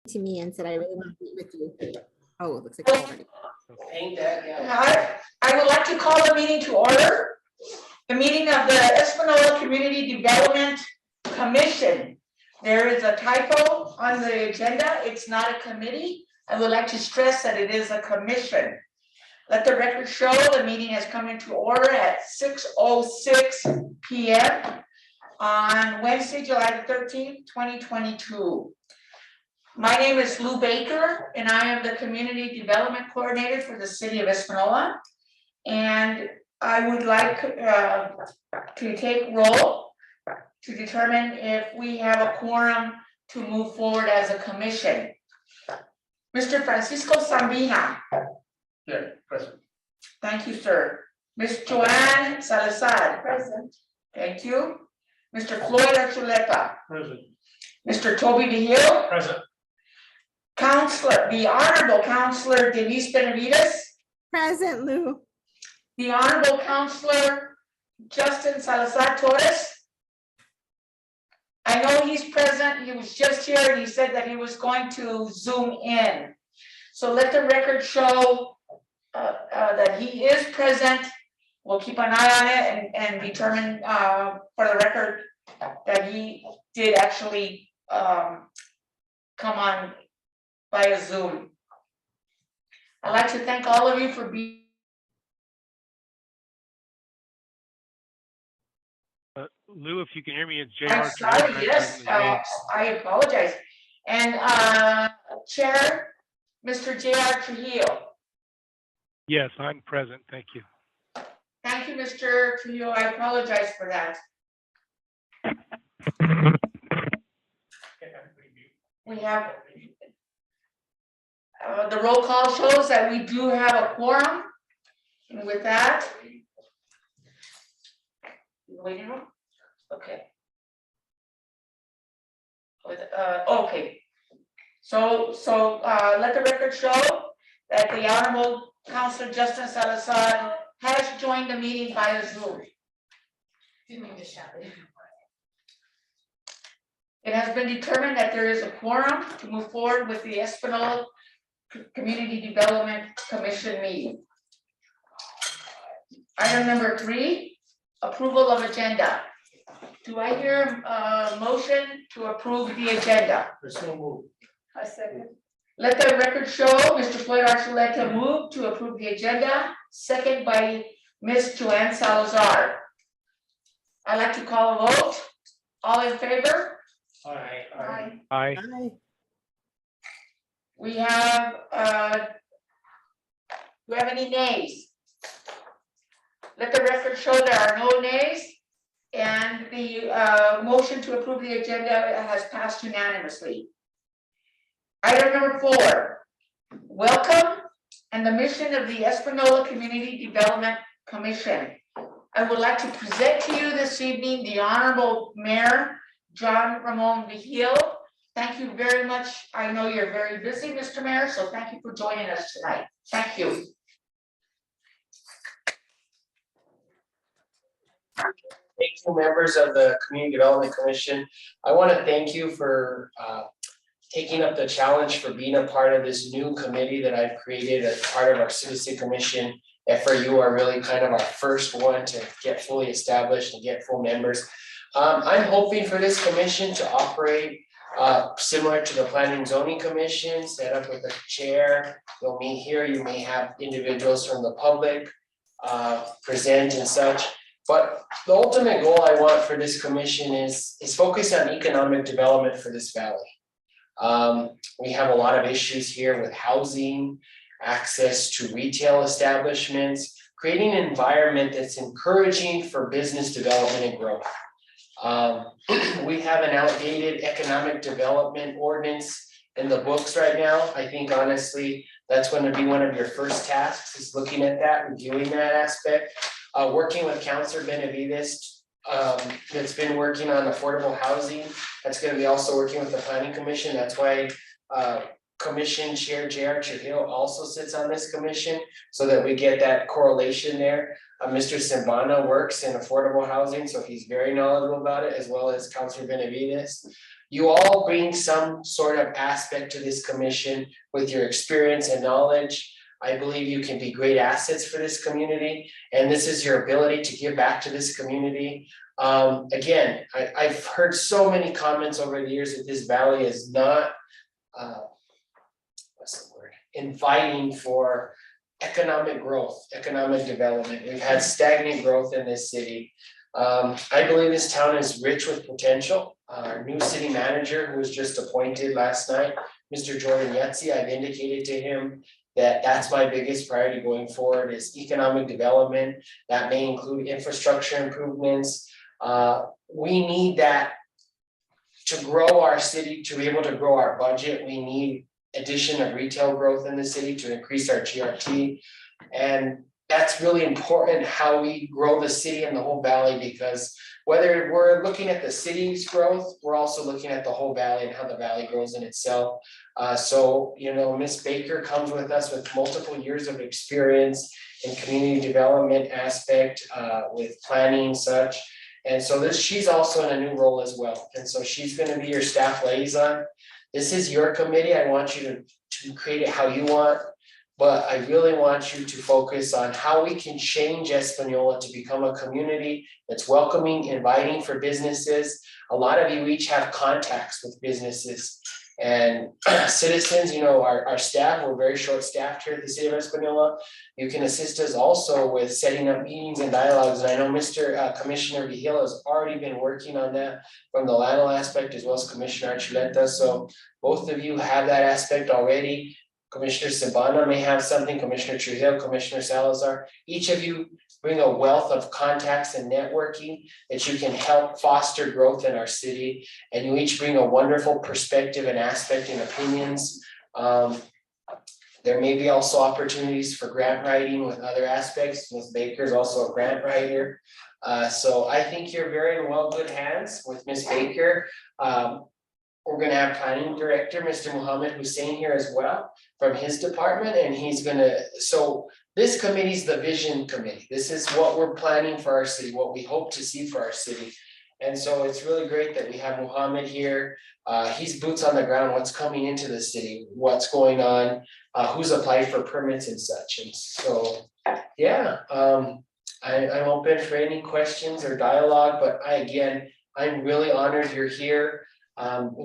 to me and said, I really want to meet with you. Oh, it looks like it's already. I would like to call the meeting to order. The meeting of the Espanola Community Development Commission. There is a typo on the agenda. It's not a committee. I would like to stress that it is a commission. Let the record show the meeting has come into order at 6:06 p.m. on Wednesday, July the 13th, 2022. My name is Lou Baker, and I am the Community Development Coordinator for the City of Espanola. And I would like to take roll to determine if we have a quorum to move forward as a commission. Mr. Francisco Sambina. Here, present. Thank you, sir. Ms. Joanna Salazar. Present. Thank you. Mr. Floyd Archuleta. Present. Mr. Toby DeHill. Present. Counselor, the Honorable Counselor Denise Benavides. Present, Lou. The Honorable Counselor Justin Salazar Torres. I know he's present. He was just here and he said that he was going to Zoom in. So let the record show that he is present. We'll keep an eye on it and determine for the record that he did actually come on via Zoom. I'd like to thank all of you for being. Lou, if you can hear me, it's JR. I'm sorry, yes, I apologize. And Chair, Mr. JR Trujillo. Yes, I'm present. Thank you. Thank you, Mr. Trujillo. I apologize for that. We have the roll call shows that we do have a quorum. And with that, waiting room. Okay. Okay. So let the record show that the Honorable Counselor Justin Salazar has joined the meeting via Zoom. Didn't mean to shout it. It has been determined that there is a quorum to move forward with the Espanola Community Development Commission meeting. Item number 3, approval of agenda. Do I hear a motion to approve the agenda? I second. Let the record show Mr. Floyd Archuleta move to approve the agenda, second by Ms. Joanna Salazar. I'd like to call a vote. All in favor? Aye. Aye. Hi. We have, do we have any nays? Let the record show there are no nays, and the motion to approve the agenda has passed unanimously. Item number 4, welcome and the mission of the Espanola Community Development Commission. I would like to present to you this evening the Honorable Mayor, John Ramon Vigil. Thank you very much. I know you're very busy, Mr. Mayor, so thank you for joining us tonight. Thank you. Thank you, members of the Community Development Commission. I want to thank you for taking up the challenge for being a part of this new committee that I've created as part of our Citizen Commission. And for you are really kind of our first one to get fully established and get full members. I'm hoping for this commission to operate similar to the Planning and Zoning Commission, set up with a chair. You'll meet here, you may have individuals from the public present and such. But the ultimate goal I want for this commission is focus on economic development for this valley. We have a lot of issues here with housing, access to retail establishments, creating an environment that's encouraging for business development and growth. We have an outdated economic development ordinance in the books right now. I think honestly, that's going to be one of your first tasks, is looking at that, reviewing that aspect. Working with Councilor Benavides, that's been working on affordable housing. That's going to be also working with the Planning Commission. That's why Commission Chair JR Trujillo also sits on this commission, so that we get that correlation there. Mr. Santana works in affordable housing, so he's very knowledgeable about it, as well as Councilor Benavides. You all bring some sort of aspect to this commission with your experience and knowledge. I believe you can be great assets for this community, and this is your ability to give back to this community. Again, I've heard so many comments over the years that this valley is not, what's the word, inviting for economic growth, economic development. We've had stagnant growth in this city. I believe this town is rich with potential. Our new city manager, who was just appointed last night, Mr. Jordan Yetzi, I've indicated to him that that's my biggest priority going forward is economic development. That may include infrastructure improvements. We need that to grow our city, to be able to grow our budget. We need addition of retail growth in the city to increase our GRT. And that's really important, how we grow the city and the whole valley, because whether we're looking at the city's growth, we're also looking at the whole valley and how the valley grows in itself. So, you know, Ms. Baker comes with us with multiple years of experience in community development aspect, with planning and such. And so she's also in a new role as well. And so she's gonna be your staff liaison. This is your committee. I want you to create it how you want. But I really want you to focus on how we can change Espanola to become a community that's welcoming, inviting for businesses. A lot of you each have contacts with businesses and citizens. You know, our staff, we're very short-staffed here at the city of Espanola. You can assist us also with setting up meetings and dialogues. And I know Mr. Commissioner Vigil has already been working on that from the Lionel aspect as well as Commissioner Archuleta. So both of you have that aspect already. Commissioner Santana may have something, Commissioner Trujillo, Commissioner Salazar. Each of you bring a wealth of contacts and networking that you can help foster growth in our city. And you each bring a wonderful perspective and aspect and opinions. There may be also opportunities for grant writing with other aspects. Ms. Baker is also a grant writer. So I think you're very in well good hands with Ms. Baker. We're gonna have planning director, Mr. Mohammed Hussein here as well from his department, and he's gonna, so this committee is the vision committee. This is what we're planning for our city, what we hope to see for our city. And so it's really great that we have Mohammed here. He's boots on the ground, what's coming into the city, what's going on, who's applied for permits and such. And so, yeah, I'm open for any questions or dialogue, but I'm really honored you're here.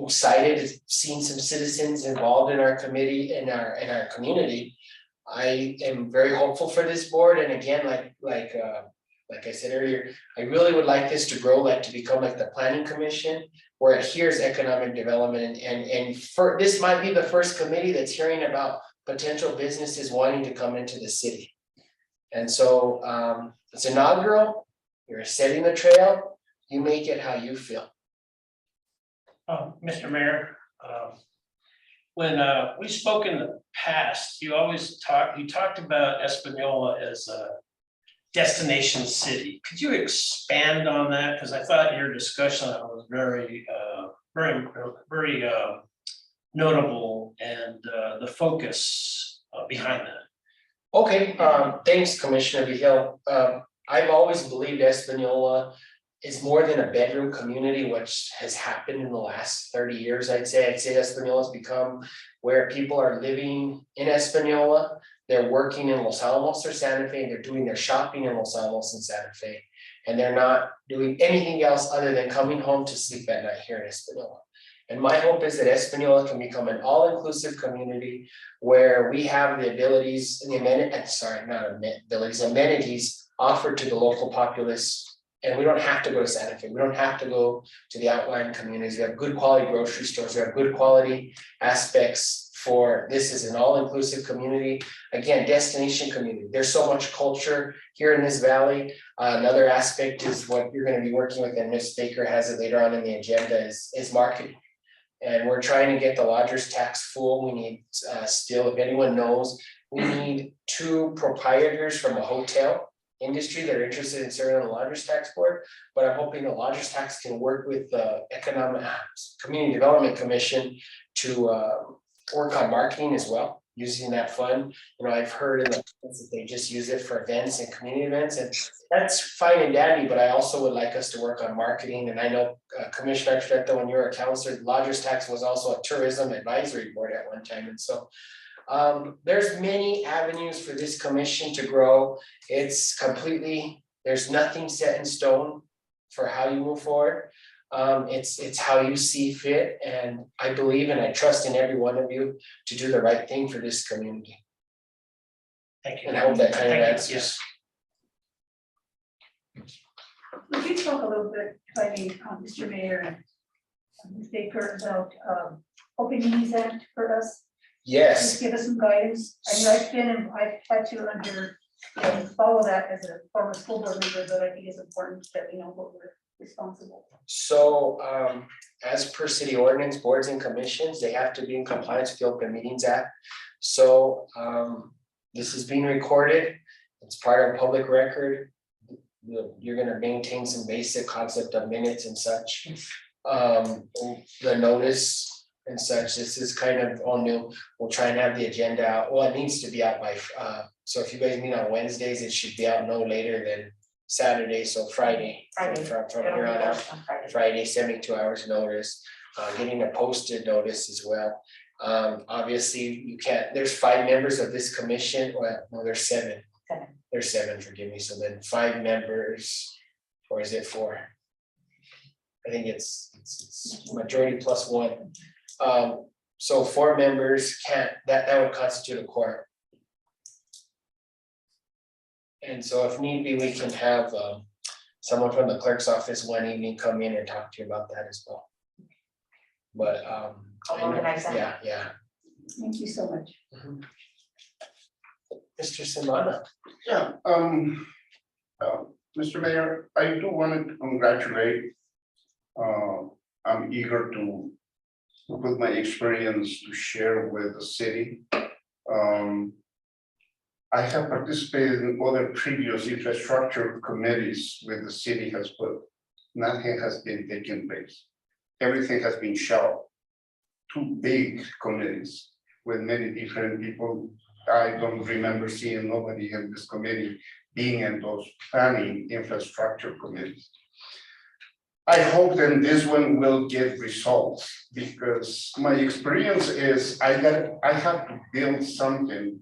Excited seeing some citizens involved in our committee, in our community. I am very hopeful for this board, and again, like I said earlier, I really would like this to grow, like to become like the planning commission, where it hears economic development, and for this might be the first committee that's hearing about potential businesses wanting to come into the city. And so it's inaugural. You're setting the trail. You make it how you feel. Mr. Mayor, when we spoke in the past, you talked about Espanola as a destination city. Could you expand on that? Because I thought your discussion was very notable, and the focus behind that. Okay, thanks, Commissioner Vigil. I've always believed Espanola is more than a bedroom community, which has happened in the last 30 years. I'd say Espanola has become where people are living in Espanola. They're working in Los Alamos or Santa Fe, and they're doing their shopping in Los Alamos and Santa Fe. And they're not doing anything else other than coming home to sleep at night here in Espanola. And my hope is that Espanola can become an all-inclusive community where we have the abilities and amenities offered to the local populace. And we don't have to go to Santa Fe. We don't have to go to the outlying communities. We have good quality grocery stores. We have good quality aspects for this is an all-inclusive community. Again, destination community. There's so much culture here in this valley. Another aspect is what you're going to be working with, and Ms. Baker has it later on in the agenda, is marketing. And we're trying to get the lodgers tax full. We need still, if anyone knows, we need 2 proprietors from a hotel industry that are interested in serving on the lodgers tax board. But I'm hoping the lodgers tax can work with the Community Development Commission to work on marketing as well, using that fund. You know, I've heard in the past that they just use it for events and community events, and that's fine and dandy, but I also would like us to work on marketing. And I know Commissioner Archuleta, when you were a counselor, lodger's tax was also a tourism advisory board at one time, and so there's many avenues for this commission to grow. It's completely, there's nothing set in stone for how you move forward. It's how you see fit, and I believe and I trust in every one of you to do the right thing for this community. Thank you. And I hope that kind of Thank you. answers. Could you talk a little bit, if I may, Mr. Mayor and Ms. Baker, about Open Meetings Act for us? Yes, Just give us some guidance. I mean, I've had to follow that as a former school board member, but I think it's important that we know what we're responsible for. so as per city ordinance, boards and commissions, they have to be in compliance with the Open Meetings Act. So this is being recorded, it's part of public record. You're gonna maintain some basic concept of minutes and such. The notice and such, this is kind of all new. We'll try and have the agenda out, well, it needs to be out by, so if you guys meet on Wednesdays, it should be out no later than Saturday, so Friday. From here on out, Friday, 72 hours notice, getting a posted notice as well. Obviously, you can't, there's 5 members of this commission, well, no, there's 7. There's 7, forgive me, so then 5 members, or is it 4? I think it's majority plus 1. So 4 members can't, that would constitute a quorum. And so if need be, we can have someone from the clerk's office one evening come in and talk to you about that as well. But I know, yeah. Thank you so much. Mr. Santana. Yeah, Mr. Mayor, I do want to congratulate. I'm eager to put my experience to share with the city. I have participated in other previous infrastructure committees where the city has put, nothing has been taking place. Everything has been shelved. 2 big committees with many different people. I don't remember seeing nobody in this committee being in those planning infrastructure committees. I hope that this one will get results, because my experience is I have to build something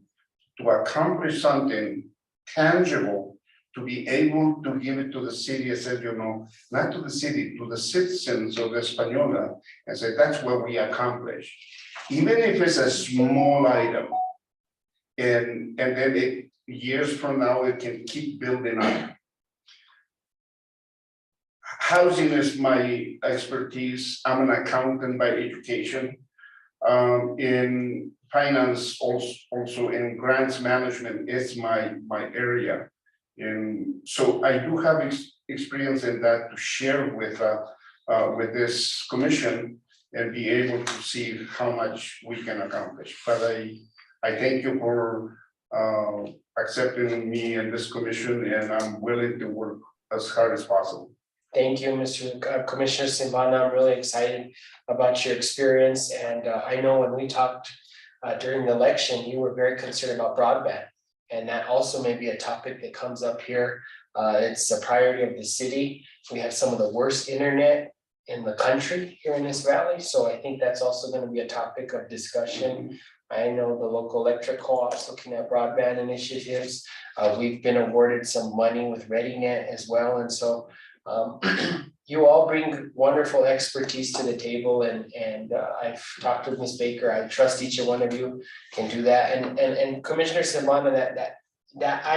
to accomplish something tangible, to be able to give it to the city. I said, not to the city, to the citizens of Espanola, and say that's what we accomplished. Even if it's a small item, and then years from now, it can keep building up. Housing is my expertise. I'm an accountant by education. In finance, also in grants management is my area. And so I do have experience in that to share with this commission and be able to see how much we can accomplish. But I thank you for accepting me in this commission, and I'm willing to work as hard as possible. Thank you, Mr. Commissioner Santana. I'm really excited about your experience. And I know when we talked during the election, you were very concerned about broadband. And that also may be a topic that comes up here. It's a priority of the city. We have some of the worst internet in the country here in this valley. So I think that's also going to be a topic of discussion. I know the local electric co-ops looking at broadband initiatives. We've been awarded some money with ReadyNet as well. And so you all bring wonderful expertise to the table, and I've talked with Ms. Baker. I trust each and one of you can do that. And Commissioner Santana, that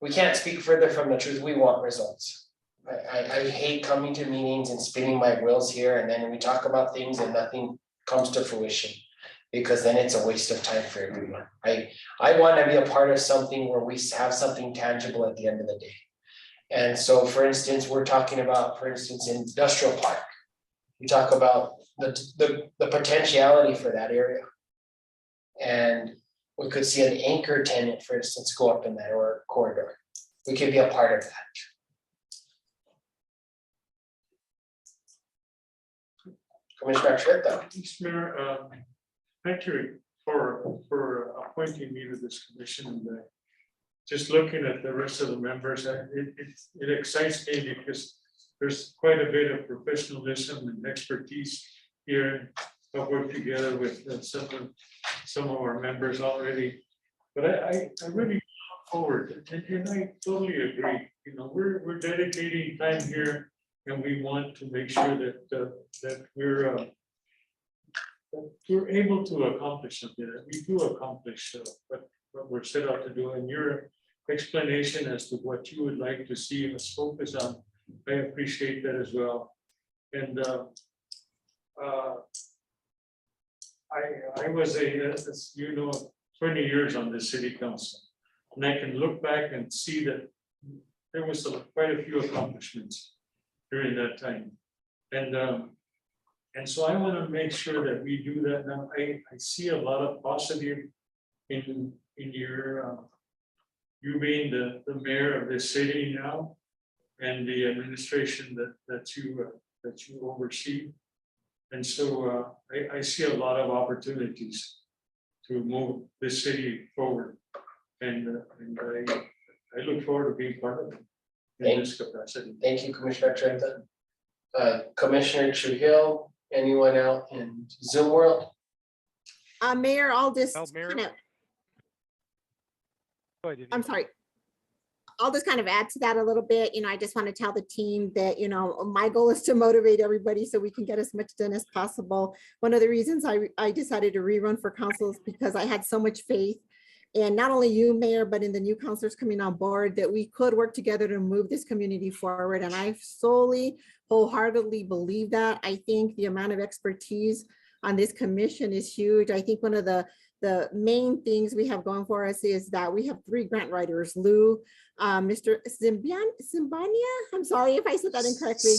we can't speak further from the truth. We want results. I hate coming to meetings and spinning my wheels here, and then we talk about things and nothing comes to fruition, because then it's a waste of time for everyone. I want to be a part of something where we have something tangible at the end of the day. And so, for instance, we're talking about, industrial park. We talk about the potentiality for that area. And we could see an anchor tenant, for instance, go up in that corridor. We could be a part of that. Commissioner Archuleta. Mr. Mayor, thank you for appointing me to this commission. And just looking at the rest of the members, it excites me because there's quite a bit of professionalism and expertise here. I've worked together with some of our members already. But I really look forward, and I totally agree. You know, we're dedicating time here, and we want to make sure that we're able to accomplish something. That we do accomplish what we're set out to do. And your explanation as to what you would like to see us focus on, I appreciate that as well. And I was as you know, 20 years on the city council, and I can look back and see that there was quite a few accomplishments during that time. And so I want to make sure that we do that now. I see a lot of positive in your you being the mayor of this city now, and the administration that you oversee. And so I see a lot of opportunities to move this city forward. And I look forward to being part of it in this capacity. Thank you, Commissioner Trenta. Commissioner Trujillo, anyone out in Zoom world? Mayor, I'll just Mayor. kind of, Go ahead, Denise. I'm sorry. I'll just kind of add to that a little bit. You know, I just want to tell the team that, you know, my goal is to motivate everybody so we can get as much done as possible. One of the reasons I decided to rerun for council is because I had so much faith in not only you, Mayor, but in the new councilors coming on board, that we could work together to move this community forward. And I solely, wholeheartedly believe that. I think the amount of expertise on this commission is huge. I think one of the main things we have going for us is that we have 3 grant writers, Lou, Mr. Simbania. I'm sorry if I said that incorrectly.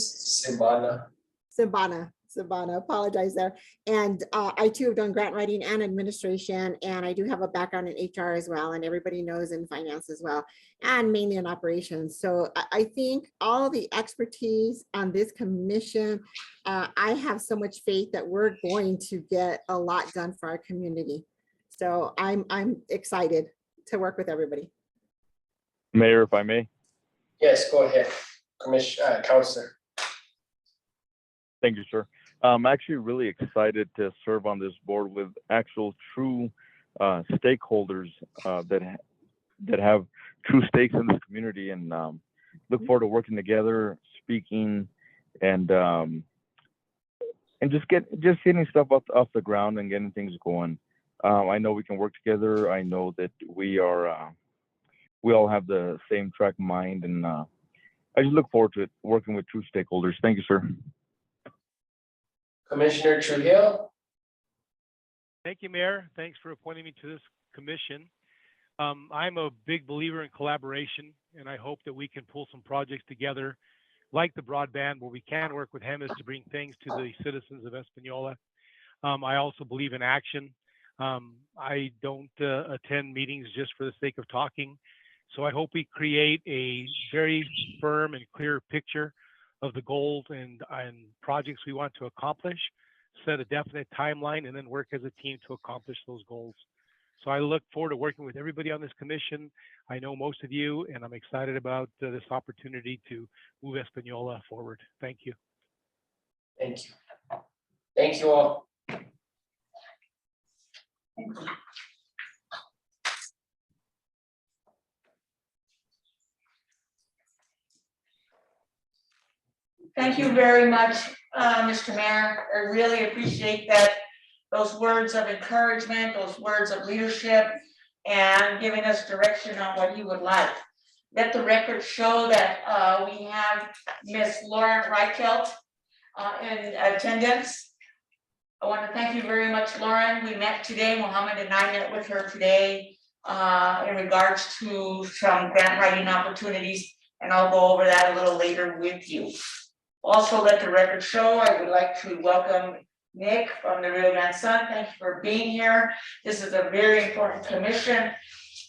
Simbana, apologize there. And I too have done grant writing and administration, and I do have a background in HR as well, and everybody knows in finance as well, and mainly in operations. So I think all the expertise on this commission, I have so much faith that we're going to get a lot done for our community. So I'm excited to work with everybody. Mayor, if I may. Yes, go ahead, Commissioner, Councilor. Thank you, sir. I'm actually really excited to serve on this board with actual true stakeholders that have true stakes in this community, and look forward to working together, speaking, and just getting stuff off the ground and getting things going. I know we can work together. I know that we all have the same track in mind, and I just look forward to it, working with true stakeholders. Thank you, sir. Commissioner Trujillo. Thank you, Mayor. Thanks for appointing me to this commission. I'm a big believer in collaboration, and I hope that we can pull some projects together, like the broadband, where we can work with HEMIS to bring things to the citizens of Espanola. I also believe in action. I don't attend meetings just for the sake of talking. So I hope we create a very firm and clear picture of the goals and projects we want to accomplish, set a definite timeline, and then work as a team to accomplish those goals. So I look forward to working with everybody on this commission. I know most of you, and I'm excited about this opportunity to move Espanola forward. Thank you. Thank you. Thank you all. Thank you very much, Mr. Mayor. I really appreciate that, those words of encouragement, those words of leadership, and giving us direction on what you would like. Let the record show that we have Ms. Lauren Reichelt in attendance. I want to thank you very much, Lauren. We met today, Mohammed and I met with her today in regards to some grant writing opportunities, and I'll go over that a little later with you. Also, let the record show, I would like to welcome Nick from the Rio Grande Sun. Thank you for being here. This is a very important commission.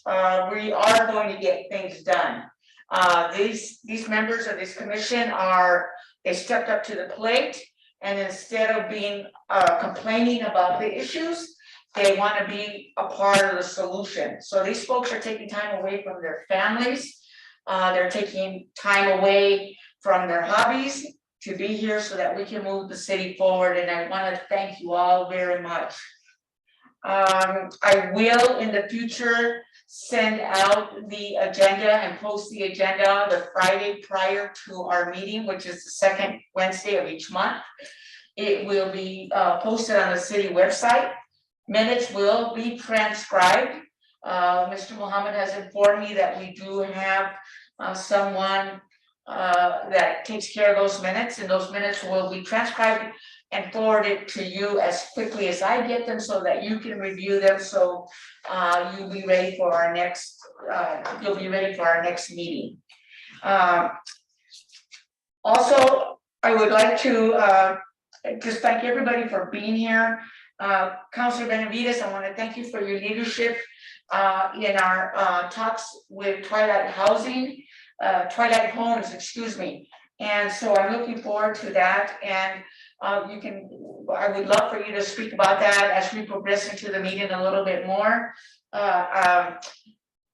We are going to get things done. These members of this commission they stepped up to the plate, and instead of being complaining about the issues, they want to be a part of the solution. So these folks are taking time away from their families. They're taking time away from their hobbies to be here so that we can move the city forward. And I want to thank you all very much. I will in the future send out the agenda and post the agenda the Friday prior to our meeting, which is the second Wednesday of each month. It will be posted on the city website. Minutes will be transcribed. Mr. Mohammed has informed me that we do have someone that takes care of those minutes, and those minutes will be transcribed and forwarded to you as quickly as I get them so that you can review them. So you'll be ready for our next, meeting. Also, I would like to just thank everybody for being here. Councilor Benavides, I want to thank you for your leadership in our talks with Twilight Homes, excuse me. And so I'm looking forward to that. And I would love for you to speak about that as we progress into the meeting a little bit more.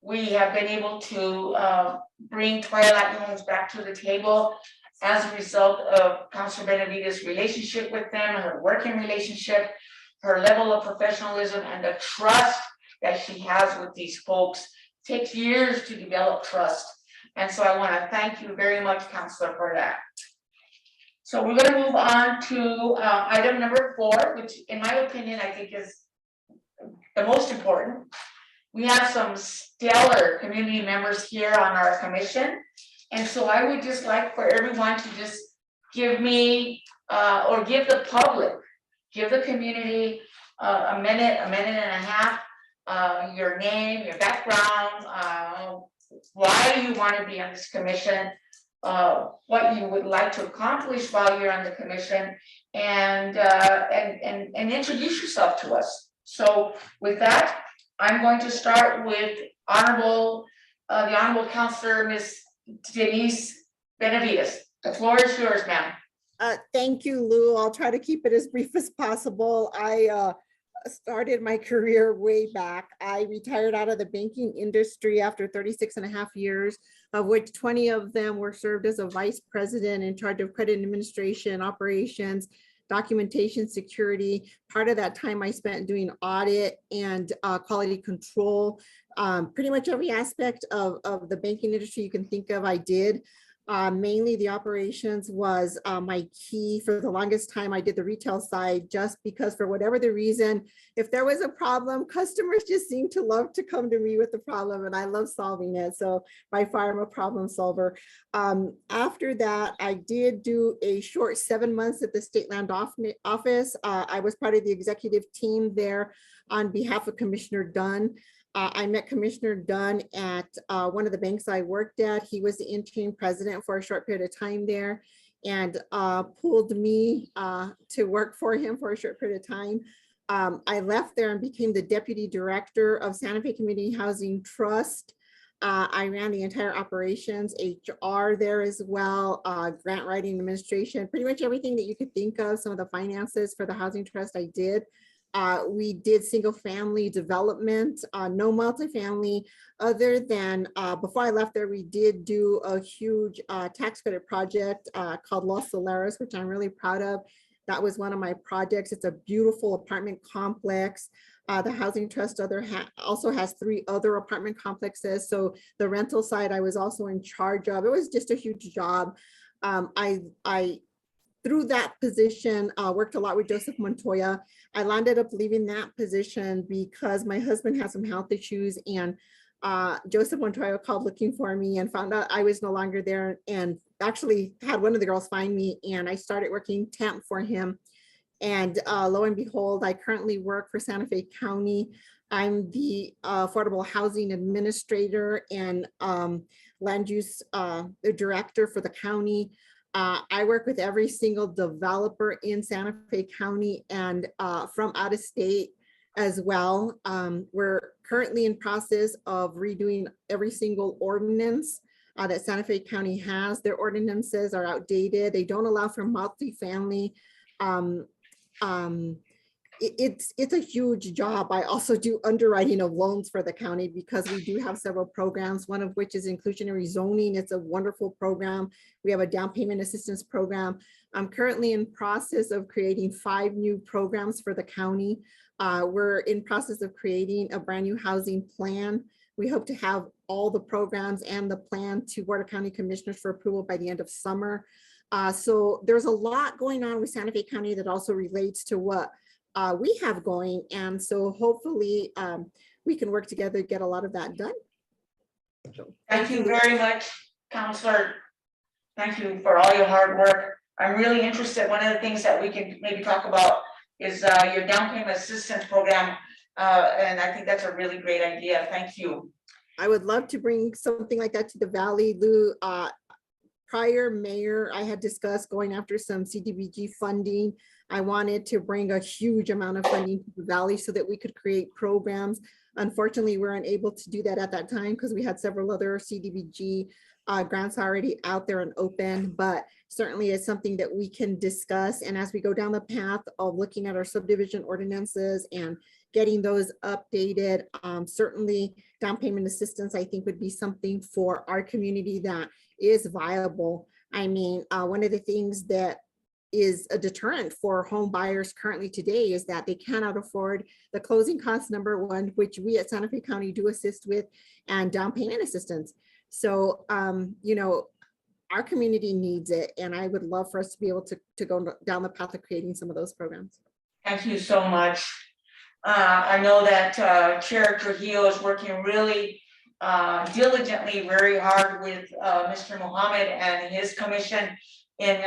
We have been able to bring Twilight Homes back to the table as a result of Councilor Benavides' relationship with them, her working relationship, her level of professionalism, and the trust that she has with these folks. It takes years to develop trust. And so I want to thank you very much, Councilor, for that. So we're going to move on to item number 4, which in my opinion, I think is the most important. We have some stellar community members here on our commission. And so I would just like for everyone to just give me, or give the public, give the community a minute and a half, your name, your background, why you want to be on this commission, what you would like to accomplish while you're on the commission, and introduce yourself to us. So with that, I'm going to start with the Honorable Councilor Ms. Denise Benavides. The floor is yours, ma'am. Thank you, Lou. I'll try to keep it as brief as possible. I started my career way back. I retired out of the banking industry after 36 and a half years, of which 20 of them were served as a vice president in charge of credit administration, operations, documentation, security. Part of that time I spent doing audit and quality control. Pretty much every aspect of the banking industry you can think of, I did. Mainly the operations was my key. For the longest time, I did the retail side just because for whatever the reason, if there was a problem, customers just seemed to love to come to me with the problem, and I love solving it. So by far, I'm a problem solver. After that, I did do a short 7 months at the State Land Office. I was part of the executive team there on behalf of Commissioner Dunn. I met Commissioner Dunn at one of the banks I worked at. He was the interim president for a short period of time there, and pulled me to work for him for a short period of time. I left there and became the deputy director of Santa Fe Community Housing Trust. I ran the entire operations, HR there as well, grant writing, administration, pretty much everything that you could think of. Some of the finances for the housing trust I did. We did single family development, no multifamily, other than before I left there, we did do a huge tax credit project called Los Solares, which I'm really proud of. That was one of my projects. It's a beautiful apartment complex. The Housing Trust also has 3 other apartment complexes. So the rental side I was also in charge of. It was just a huge job. I through that position, worked a lot with Joseph Montoya. I landed up leaving that position because my husband had some health issues, and Joseph Montoya called looking for me and found out I was no longer there, and actually had one of the girls find me, and I started working temp for him. And lo and behold, I currently work for Santa Fe County. I'm the affordable housing administrator and land use director for the county. I work with every single developer in Santa Fe County and from out of state as well. We're currently in process of redoing every single ordinance that Santa Fe County has. Their ordinances are outdated. They don't allow for multifamily it's a huge job. I also do underwriting of loans for the county because we do have several programs, one of which is inclusionary zoning. It's a wonderful program. We have a down payment assistance program. I'm currently in process of creating 5 new programs for the county. We're in process of creating a brand new housing plan. We hope to have all the programs and the plan to Board of County Commissioners for approval by the end of summer. So there's a lot going on with Santa Fe County that also relates to what we have going. And so hopefully we can work together to get a lot of that done. Thank you very much, Counselor. Thank you for all your hard work. I'm really interested, one of the things that we can maybe talk about is your down payment assistance program. And I think that's a really great idea. Thank you. I would love to bring something like that to the Valley. Lou, prior mayor, I had discussed going after some CDBG funding. I wanted to bring a huge amount of funding to the Valley so that we could create programs. Unfortunately, we weren't able to do that at that time because we had several other CDBG grants already out there and open, but certainly it's something that we can discuss. And as we go down the path of looking at our subdivision ordinances and getting those updated, certainly down payment assistance, I think would be something for our community that is viable. I mean, one of the things that is a deterrent for home buyers currently today is that they cannot afford the closing costs, number one, which we at Santa Fe County do assist with, and down payment assistance. So, you know, our community needs it, and I would love for us to be able to go down the path of creating some of those programs. Thank you so much. I know that Chair Trujillo is working really diligently, very hard with Mr. Mohammed and his commission in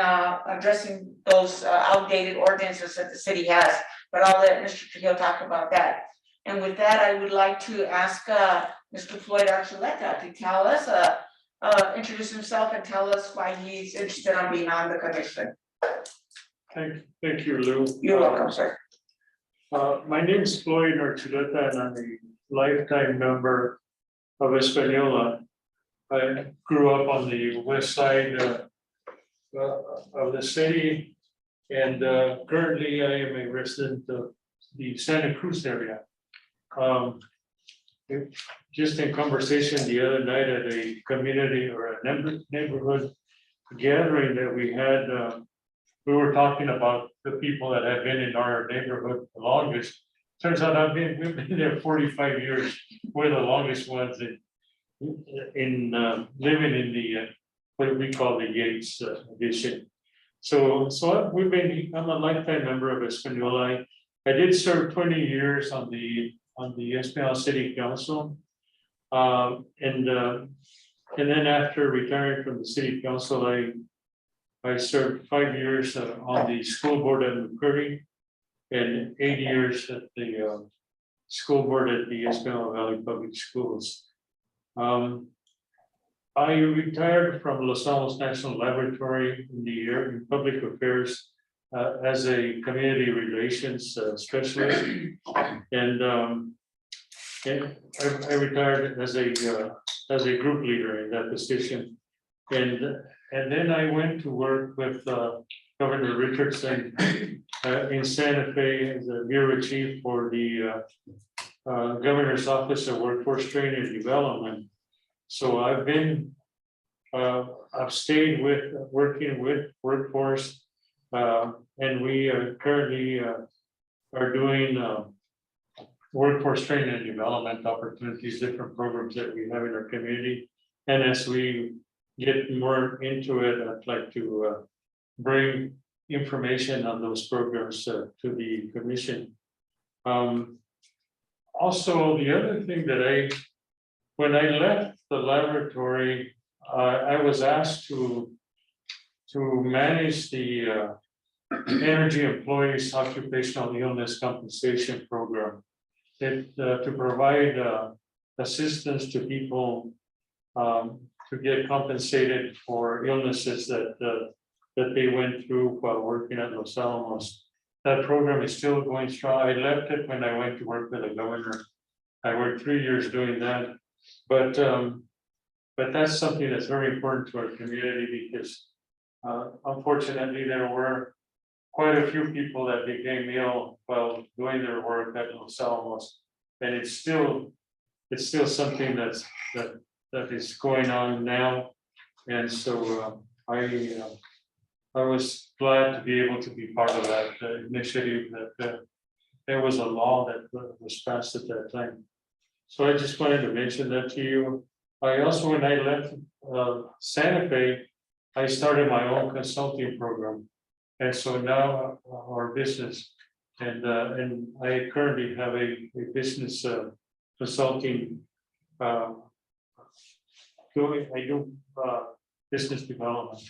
addressing those outdated ordinances that the city has. But I'll let Mr. Trujillo talk about that. And with that, I would like to ask Mr. Floyd Archuleta to tell us, introduce himself and tell us why he's interested in being on the commission. Thank you, Lou. You're welcome, sir. My name is Floyd Archuleta, and I'm a lifetime member of Espanola. I grew up on the west side of the city, and currently I am a resident of the Santa Cruz area. Just in conversation the other night at a community or a neighborhood gathering that we had, we were talking about the people that have been in our neighborhood the longest. Turns out we've been there 45 years. We're the longest ones in living in the what we call the Yates edition. So I'm a lifetime member of Espanola. I did serve 20 years on the Espanola City Council. And then after retiring from the City Council, I served 5 years on the school board at McCurdy and 8 years at the school board at the Espanola Valley Public Schools. I retired from Los Alamos National Laboratory in the year in public affairs as a community relations specialist, and I retired as a group leader in that position, and then I went to work with Governor Richardson in Santa Fe as a bureau chief for the Governor's Office of Workforce Training and Development. So I've stayed working with workforce, and we currently are doing workforce training and development opportunities, different programs that we have in our community. And as we get more into it, I'd like to bring information on those programs to the commission. Also, the other thing that when I left the laboratory, I was asked to manage the Energy Employees Occupational Illness Compensation Program. To provide assistance to people to get compensated for illnesses that they went through while working at Los Alamos. That program is still going strong. I left it when I went to work with the governor. I worked 3 years doing that, but that's something that's very important to our community because unfortunately there were quite a few people that became ill while doing their work at Los Alamos. And it's still something that is going on now. And so I was glad to be able to be part of that initiative, that there was a law that was passed at that time. So I just wanted to mention that to you. I also, when I left Santa Fe, I started my own consulting program. And so now our business, and I currently have a business consulting. I do business development.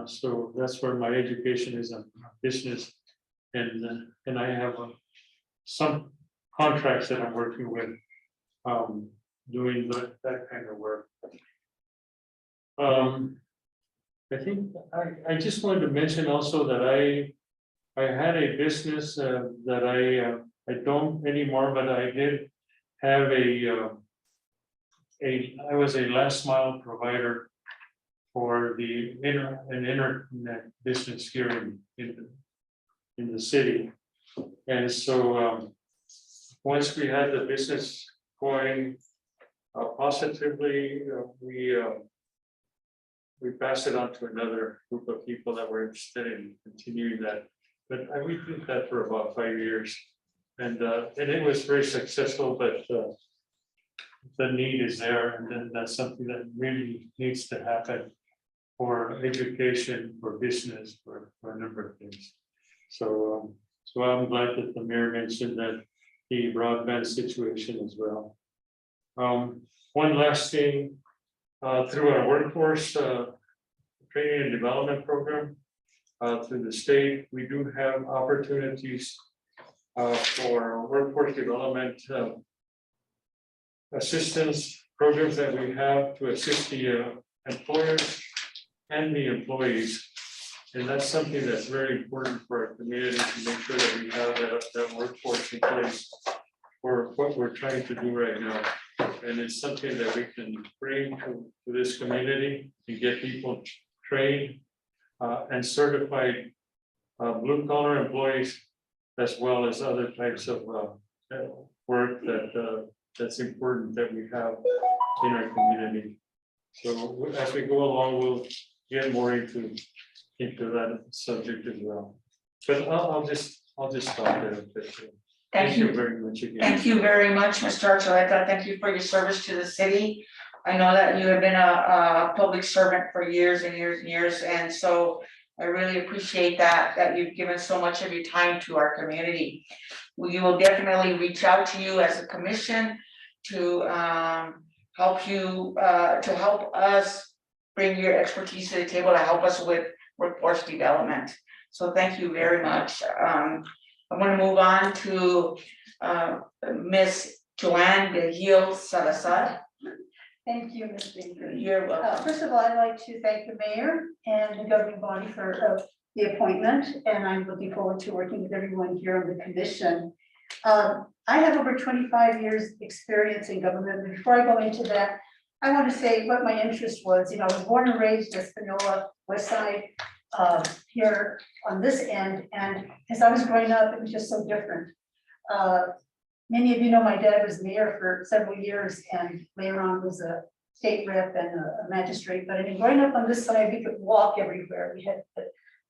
So that's where my education is in business, and I have some contracts that I'm working with, doing that kind of work. I think I just wanted to mention also that I had a business that I don't anymore, but I did have I was a last mile provider for the internet business here in the city. And so once we had the business going positively, we passed it on to another group of people that were interested in continuing that. But we did that for about 5 years, and it was very successful. But the need is there, and then that's something that really needs to happen for education, for business, for a number of things. So I'm glad that the mayor mentioned that the broadband situation as well. One last thing, through our workforce training and development program through the state, we do have opportunities for workforce development assistance programs that we have to assist the employers and the employees. And that's something that's very important for our community, to make sure that we have that workforce in place for what we're trying to do right now. And it's something that we can bring to this community and get people trained and certified blue collar employees, as well as other types of work that's important that we have in our community. So as we go along, we'll get more into that subject as well. But I'll just stop there. Thank you very much again. Thank you very much, Mr. Archuleta. Thank you for your service to the city. I know that you have been a public servant for years and years and years, and so I really appreciate that you've given so much of your time to our community. We will definitely reach out to you as a commission to help us bring your expertise to the table to help us with workforce development. So thank you very much. I want to move on to Ms. Joanna Gil Salazar. Thank you, Ms. Baker. You're welcome. First of all, I'd like to thank the mayor and the governing body for the appointment, and I'm looking forward to working with everyone here on the commission. I have over 25 years experience in government. But before I go into that, I want to say what my interest was. I was born and raised in Espanola, West Side, here on this end, and as I was growing up, it was just so different. Many of you know my dad was mayor for several years, and later on was a state rep and a magistrate. But I mean, growing up on this side, we could walk everywhere. We had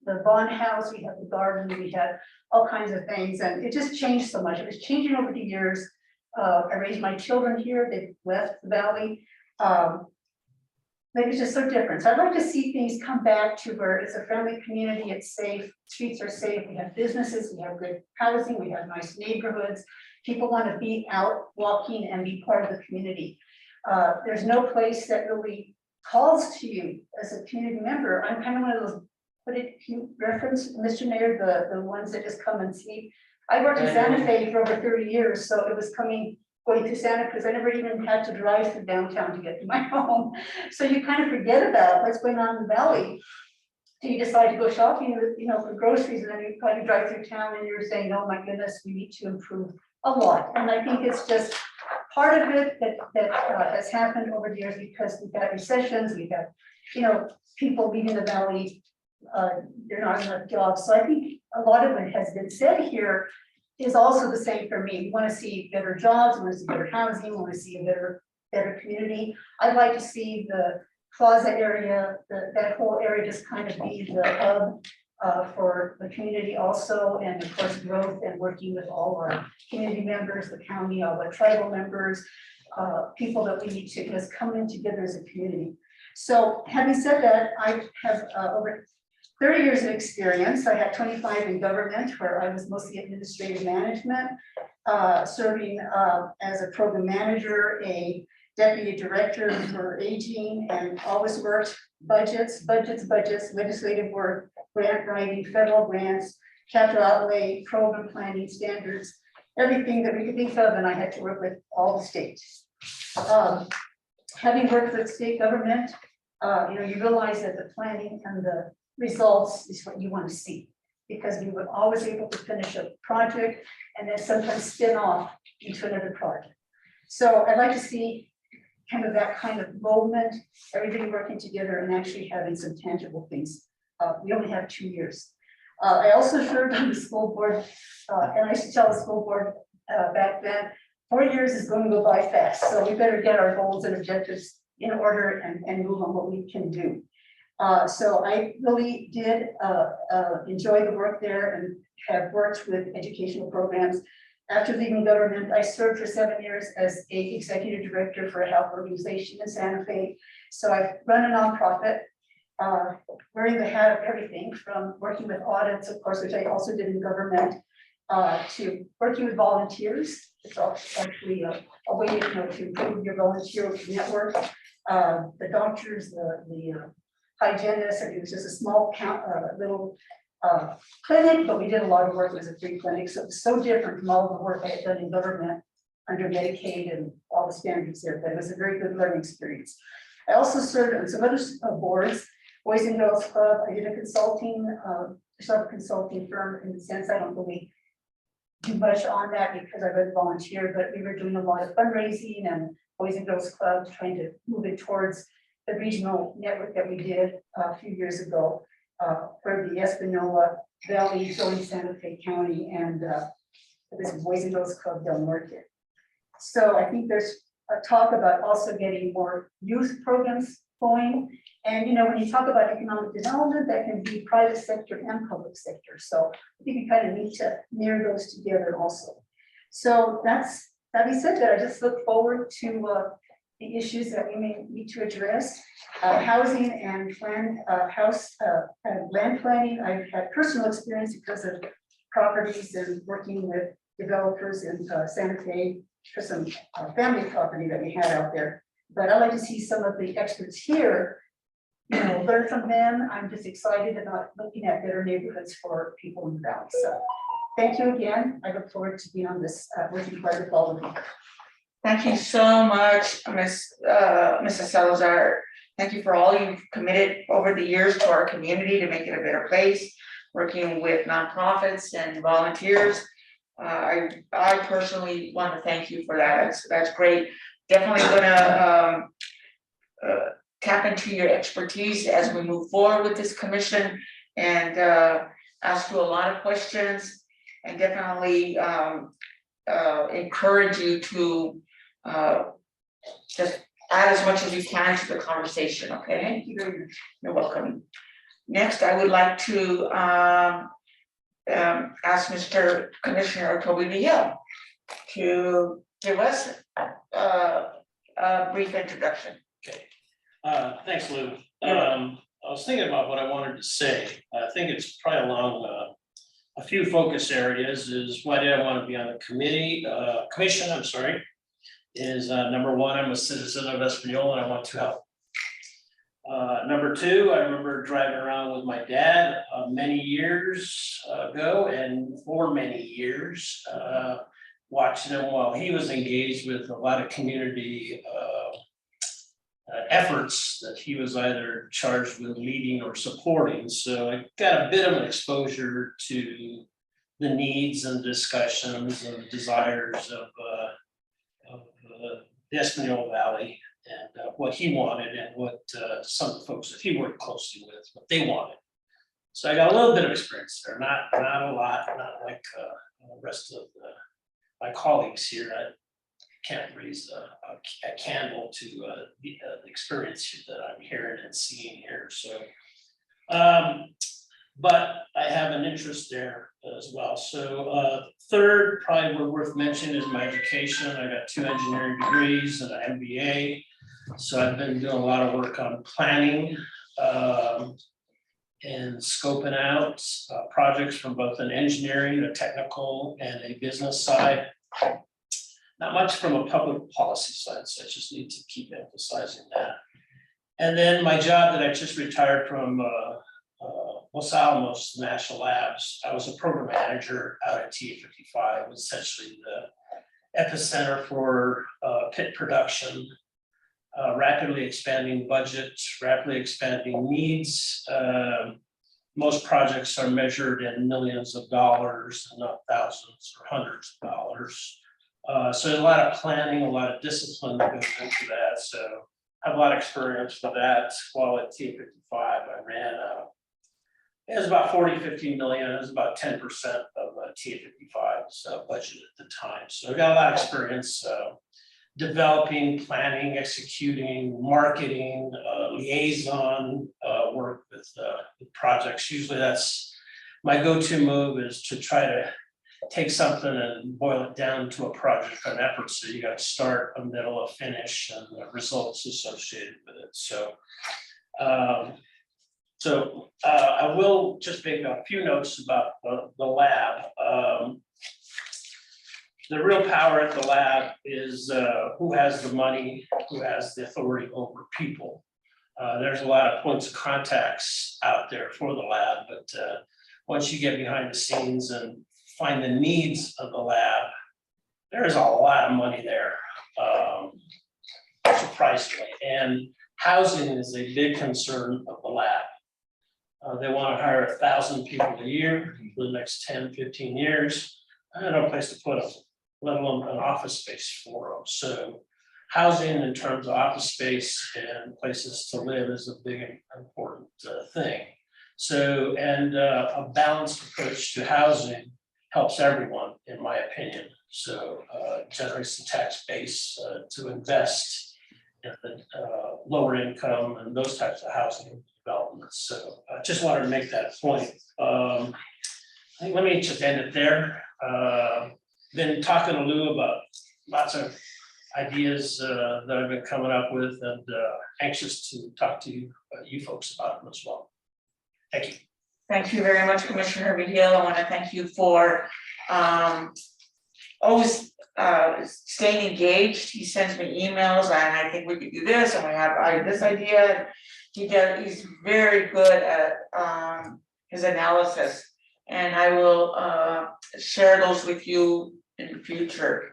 the bond house, we had the garden, we had all kinds of things, and it just changed so much. It was changing over the years. I raised my children here. They left the valley. But it's just so different. So I'd like to see things come back to where it's a friendly community, it's safe, streets are safe, we have businesses, we have good housing, we have nice neighborhoods. People want to be out walking and be part of the community. There's no place that really calls to you as a community member. I'm kind of one of those, what did you reference, Mr. Mayor, the ones that just come and see. I worked in Santa Fe for over 30 years, so it was going to Santa Cruz. I never even had to drive through downtown to get to my home. So you kind of forget about what's going on in the valley. So you decide to go shopping, for groceries, and then you try to drive through town and you're saying, oh my goodness, we need to improve a lot. And I think it's just part of it that has happened over the years, because we've had recessions, we've had, people leaving the valley there are not enough jobs. So I think a lot of what has been said here is also the same for me. We want to see better jobs, we want to see better housing, we want to see a better community. I'd like to see the plaza area, that whole area just kind of be the hub for the community also, and of course growth and working with all our community members, the county, all the tribal members, people that we need to just come in together as a community. So having said that, I have over 30 years of experience. I had 25 in government where I was mostly administrative management, serving as a program manager, a deputy director for aging, and always worked budgets, legislative work, grant writing, federal grants, capital outlay, program planning, standards, everything that we could think of, and I had to work with all the states. Having worked with state government, you realize that the planning and the results is what you want to see, because we were always able to finish a project and then sometimes spin off into another project. So I'd like to see kind of that kind of movement, everybody working together and actually having some tangible things. We only have 2 years. I also served on the school board, and I used to tell the school board back then, 4 years is going to go by fast, so we better get our goals and objectives in order and move on what we can do. So I really did enjoy the work there and have worked with educational programs. After leaving government, I served for 7 years as an executive director for a health organization in Santa Fe. So I've run a nonprofit, wearing the hat of everything from working with audits, of course, which I also did in government, to working with volunteers. It's actually a way to improve your volunteer network. The doctors, the hygienists, and it was just a small little clinic, but we did a lot of work. It was a free clinic, so it was so different from all the work I had done in government under Medicaid and all the standards there, but it was a very good learning experience. I also served on some other boards, Boys and Girls Club. I did a consulting, consulting firm in the sense I don't really do much on that because I was a volunteer, but we were doing a lot of fundraising and Boys and Girls Club, trying to move it towards the regional network that we did a few years ago for the Espanola Valley, joined Santa Fe County, and this is Boys and Girls Club Del Norte. So I think there's a talk about also getting more youth programs going. And when you talk about economic development, that can be private sector and public sector. So I think we kind of need to mirror those together also. So that being said, that I just look forward to the issues that we may need to address. Housing and land planning. I've had personal experience because of properties and working with developers in Santa Fe for some family property that we had out there. But I'd like to see some of the experts here, learn from them. I'm just excited about looking at better neighborhoods for people in the valley. So thank you again. I look forward to being on this working part with all of you. Thank you so much, Mrs. Salazar. Thank you for all you've committed over the years to our community to make it a better place, working with nonprofits and volunteers. I personally want to thank you for that. That's great. Definitely gonna tap into your expertise as we move forward with this commission and ask you a lot of questions, and definitely encourage you to just add as much as you can to the conversation, okay? Thank you very much. You're welcome. Next, I would like to ask Mr. Commissioner Toby Hill to give us a brief introduction. Okay, thanks, Lou. I was thinking about what I wanted to say. I think it's probably along a few focus areas. Is why did I want to be on the commission, I'm sorry, is number one, I'm a citizen of Espanola and I want to help. Number two, I remember driving around with my dad many years ago, and for many years, watching him while he was engaged with a lot of community efforts that he was either charged with leading or supporting. So I got a bit of an exposure to the needs and discussions and desires of the Espanola Valley, and what he wanted and what some of the folks that he worked closely with, what they wanted. So I got a little bit of experience there, not a lot, not like the rest of my colleagues here. I can't raise a candle to the experience that I'm hearing and seeing here. So, but I have an interest there as well. So third, probably worth mentioning is my education. I got 2 engineering degrees and an MBA. So I've been doing a lot of work on planning and scoping out projects from both an engineering, a technical, and a business side. Not much from a public policy side, so I just need to keep emphasizing that. And then my job that I just retired from Los Alamos National Labs, I was a program manager out at TA55, essentially the epicenter for pit production, rapidly expanding budgets, rapidly expanding needs. Most projects are measured in millions of dollars, not thousands or hundreds of dollars. So a lot of planning, a lot of discipline that goes into that. So I have a lot of experience with that. While at TA55, I ran it was about 40-50 million. It was about 10% of TA55's budget at the time. So I got a lot of experience developing, planning, executing, marketing, liaison work with projects. Usually that's my go-to move, is to try to take something and boil it down to a project or an effort. So you got to start, a middle, a finish, and the results associated with it. So I will just make a few notes about the lab. The real power at the lab is who has the money, who has the authority over people. There's a lot of points of contacts out there for the lab, but once you get behind the scenes and find the needs of the lab, there's a lot of money there, surprisingly. And housing is a big concern of the lab. They want to hire 1,000 people a year for the next 10, 15 years. I have no place to put them, let alone an office space for them. So housing in terms of office space and places to live is a big important thing. So, and a balanced approach to housing helps everyone, in my opinion. So generates the tax base to invest in the lower income and those types of housing developments. So I just wanted to make that point. I think let me just end it there. Been talking to Lou about lots of ideas that I've been coming up with, and anxious to talk to you folks about them as well. Thank you. Thank you very much, Commissioner Vigil. I want to thank you for always staying engaged. He sends me emails, and I think we could do this, and we have this idea. He's very good at his analysis, and I will share those with you in the future.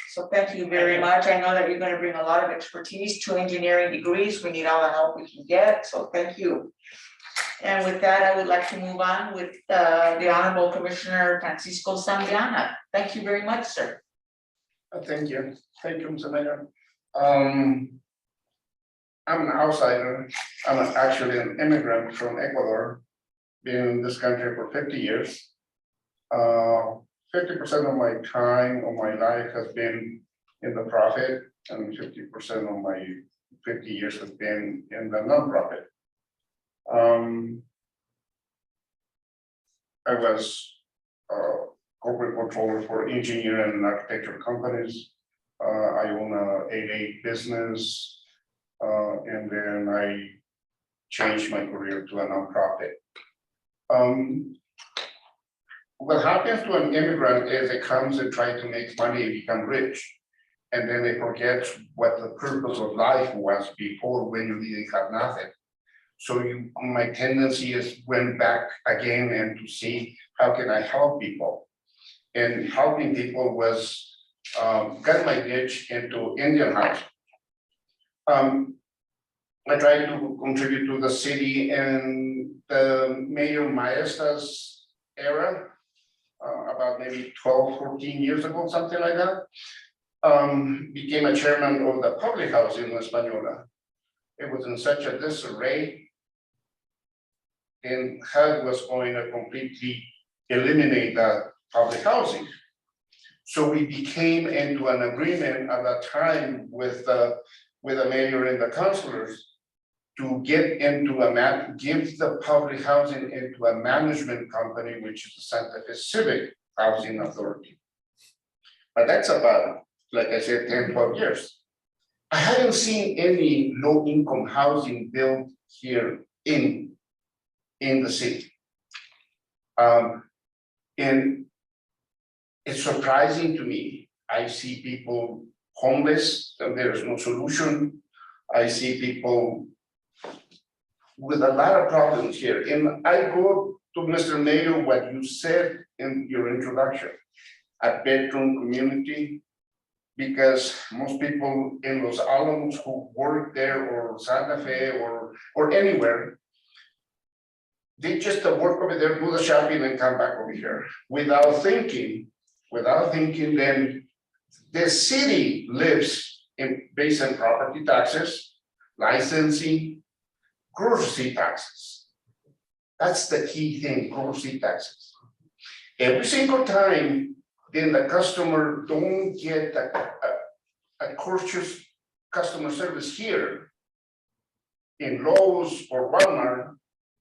So thank you very much. I know that you're going to bring a lot of expertise, 2 engineering degrees. We need all the help we can get. So thank you. And with that, I would like to move on with the Honorable Commissioner Francisco Santana. Thank you very much, sir. Thank you, Mr. Mayor. I'm an outsider. I'm actually an immigrant from Ecuador. Been in this country for 50 years. 50% of my time, of my life, has been in the profit, and 50% of my 50 years has been in the nonprofit. I was corporate controller for engineering and architecture companies. I own a 8 business, and then I changed my career to a nonprofit. What happens to an immigrant is it comes and tries to make money and become rich, and then they forget what the purpose of life was before, when you didn't have nothing. So my tendency is went back again and to see how can I help people. And helping people was got my niche into Indian housing. I tried to contribute to the city in the Mayor Maesta's era, about maybe 12, 14 years ago, something like that. Became a chairman of the public housing in Espanola. It was in such a disarray. and HUD was going to completely eliminate that public housing. So we became into an agreement at that time with the mayor and the councilors to get into give the public housing into a management company, which is the Santa Fe Civic Housing Authority. But that's about, like I said, 10, 12 years. I haven't seen any low-income housing built here in the city. And it's surprising to me. I see people homeless and there is no solution. I see people with a lot of problems here. And I go to Mr. Mayor, what you said in your introduction, a bedroom community, because most people in Los Alamos who work there or Santa Fe or anywhere, they just work over there, do the shopping and come back over here without thinking, then the city lives based on property taxes, licensing, grocery taxes. That's the key thing, grocery taxes. Every single time, then the customer don't get a courteous customer service here in Lowe's or Walmart.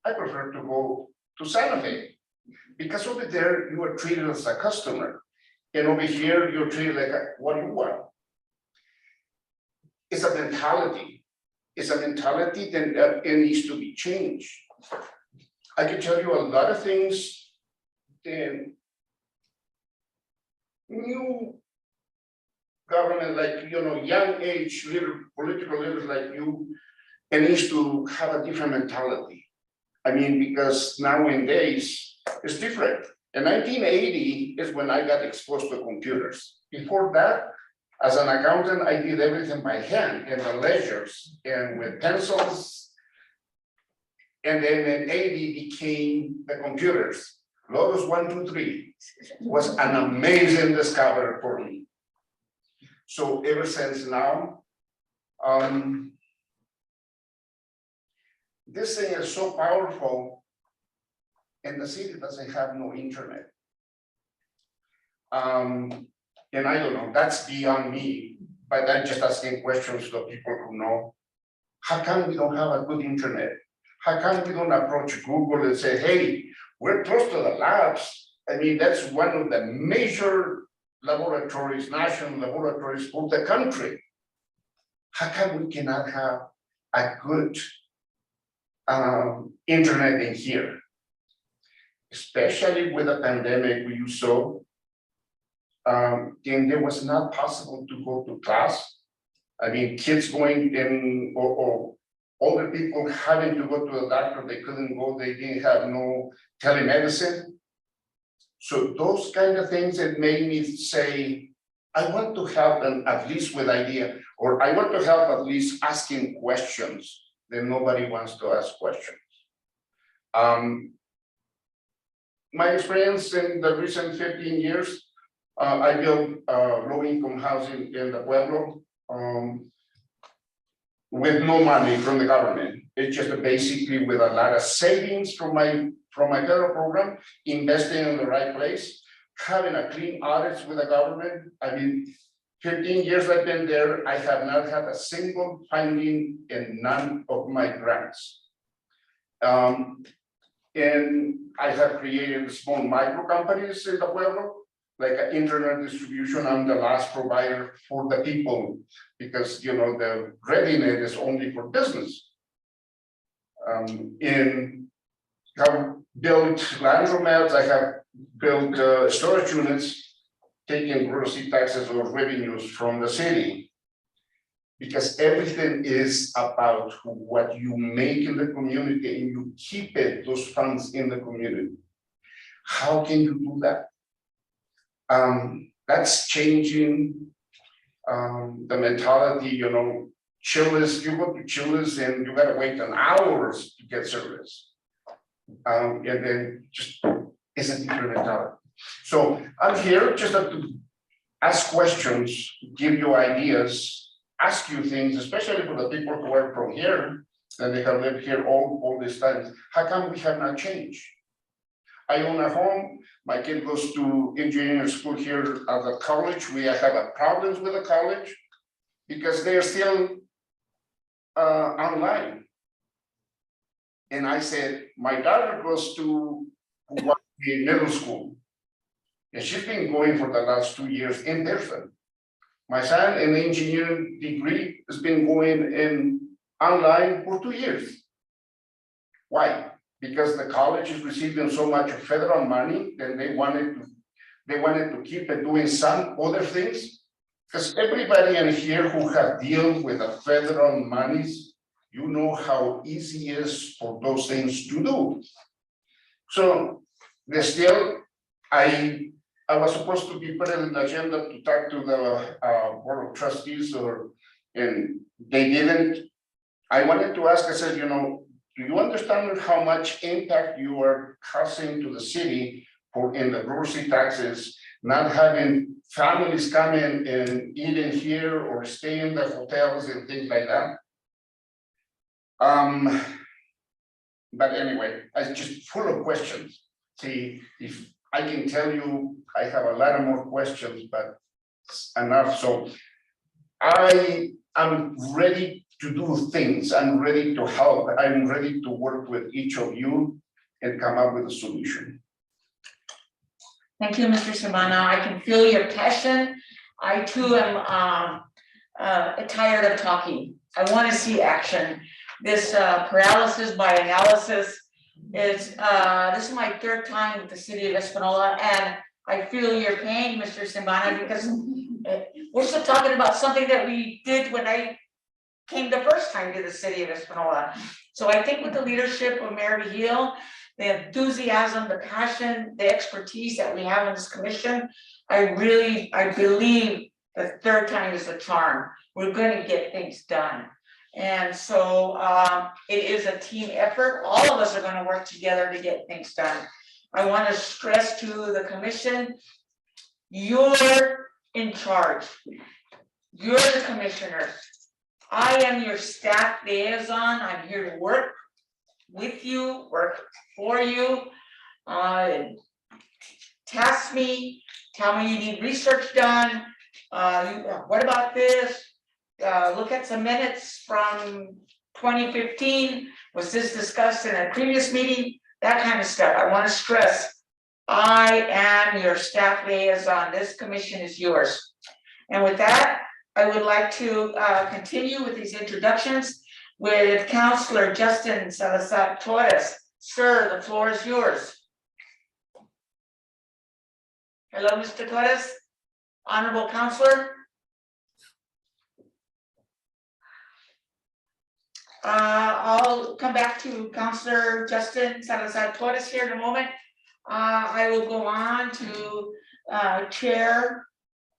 I prefer to go to Santa Fe because over there you are treated as a customer, and over here you're treated like what you want. It's a mentality. It's a mentality that it needs to be changed. I can tell you a lot of things. Then new government, like young age political leaders like you, and needs to have a different mentality. I mean, because nowadays it's different. In 1980 is when I got exposed to computers. Before that, as an accountant, I did everything by hand in the ledgers and with pencils. And then in 80 became the computers. Lotus 1, 2, 3 was an amazing discovery for me. So ever since now, this thing is so powerful, and the city doesn't have no internet. And I don't know, that's beyond me, but I'm just asking questions to people who know. How come we don't have a good internet? How come we don't approach Google and say, hey, we're close to the labs? I mean, that's one of the major laboratories, national laboratories for the country. How come we cannot have a good internet in here? Especially with the pandemic you saw, and it was not possible to go to class. I mean, kids going in or older people having to go to the doctor, they couldn't go, they didn't have no telemedicine. So those kind of things that made me say, I want to help them at least with idea, or I want to help at least asking questions that nobody wants to ask questions. My experience in the recent 15 years, I built low-income housing in the Pueblo with no money from the government. It's just basically with a lot of savings from my federal program, investing in the right place, having a clean audits with the government. I mean, 15 years I've been there, I have not had a single finding in none of my grants. And I have created small micro companies in the Pueblo, like an internet distribution. I'm the last provider for the people because the ReadyNet is only for business. And have built laundromats, I have built storage units, taking grocery taxes or revenues from the city. Because everything is about what you make in the community and you keep those funds in the community. How can you do that? That's changing the mentality, Chili's, you go to Chili's and you gotta wait hours to get service. And then just it's a different mentality. So I'm here just to ask questions, give you ideas, ask you things, especially for the people who are from here. and they have lived here all this time. How come we have not changed? I own a home, my kid goes to engineering school here at the college. We have problems with the college because they're still online. And I said, my daughter goes to middle school. And she's been going for the last 2 years in person. My son, an engineering degree, has been going in online for 2 years. Why? Because the college is receiving so much federal money, then they wanted to keep it doing some other things. Because everybody in here who have dealt with the federal monies, you know how easy it is for those things to do. So there's still, I was supposed to be put in the agenda to talk to the board of trustees, and they didn't. I wanted to ask, I said, do you understand how much impact you are causing to the city in the grocery taxes, not having families come in and eat in here or stay in the hotels and things like that? But anyway, I'm just full of questions. See, if I can tell you, I have a lot of more questions, but enough. So I'm ready to do things. I'm ready to help. I'm ready to work with each of you and come up with a solution. Thank you, Mr. Sabana. I can feel your passion. I too am tired of talking. I want to see action. This paralysis by analysis is, this is my third time with the city of Espanola, and I feel your pain, Mr. Sabana, because we're still talking about something that we did when I came the first time to the city of Espanola. So I think with the leadership of Mayor Gil, the enthusiasm, the passion, the expertise that we have in this commission, I believe the third time is the charm. We're going to get things done. And so it is a team effort. All of us are going to work together to get things done. I want to stress to the commission, you're in charge. You're the commissioners. I am your staff liaison. I'm here to work with you, work for you. Task me, tell me you need research done. What about this? Look at some minutes from 2015. Was this discussed in a previous meeting? That kind of stuff. I want to stress, I am your staff liaison. This commission is yours. And with that, I would like to continue with these introductions with Councillor Justin Salazar Torres. Sir, the floor is yours. Hello, Mr. Torres, Honorable Councillor. I'll come back to Councillor Justin Salazar Torres here in a moment. I will go on to Chair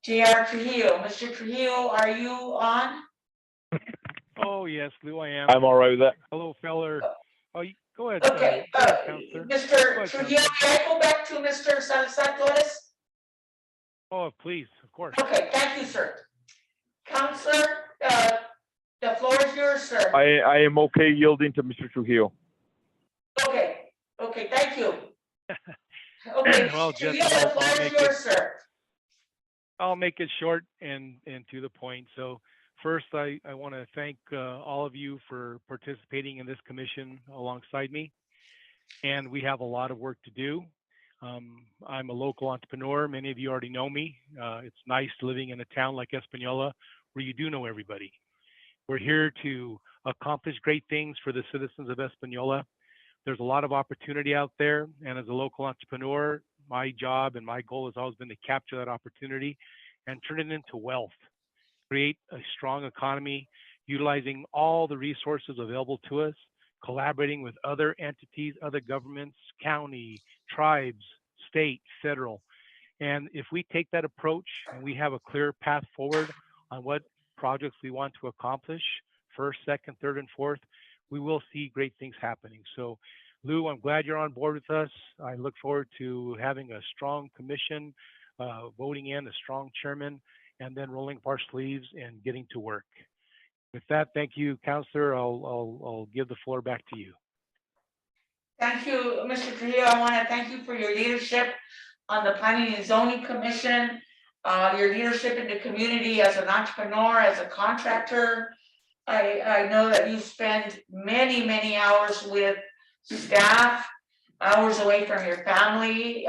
J.R. Trujillo. Mr. Trujillo, are you on? Oh, yes, Lou, I am. I'm all right with that. Hello, feller. Oh, go ahead. Okay, go ahead, Counselor. Mr. Trujillo, may I go back to Mr. Salazar Torres? Oh, please, of course. Okay, thank you, sir. Counselor, the floor is yours, sir. I am okay yielding to Mr. Trujillo. Okay, thank you. Okay, Well, Mr. just Trujillo, the floor is yours, sir. I'll make it short and to the point. So first, I want to thank all of you for participating in this commission alongside me. And we have a lot of work to do. I'm a local entrepreneur. Many of you already know me. It's nice living in a town like Espanola where you do know everybody. We're here to accomplish great things for the citizens of Espanola. There's a lot of opportunity out there. And as a local entrepreneur, my job and my goal has always been to capture that opportunity and turn it into wealth, create a strong economy, utilizing all the resources available to us, collaborating with other entities, other governments, county, tribes, state, federal. And if we take that approach and we have a clear path forward on what projects we want to accomplish, first, second, third, and fourth, we will see great things happening. So Lou, I'm glad you're on board with us. I look forward to having a strong commission, voting in a strong chairman, and then rolling up our sleeves and getting to work. With that, thank you, Counselor. I'll give the floor back to you. Thank you, Mr. Trujillo. I want to thank you for your leadership on the Planning and Zoning Commission, your leadership in the community as an entrepreneur, as a contractor. I know that you spend many, many hours with staff, hours away from your family,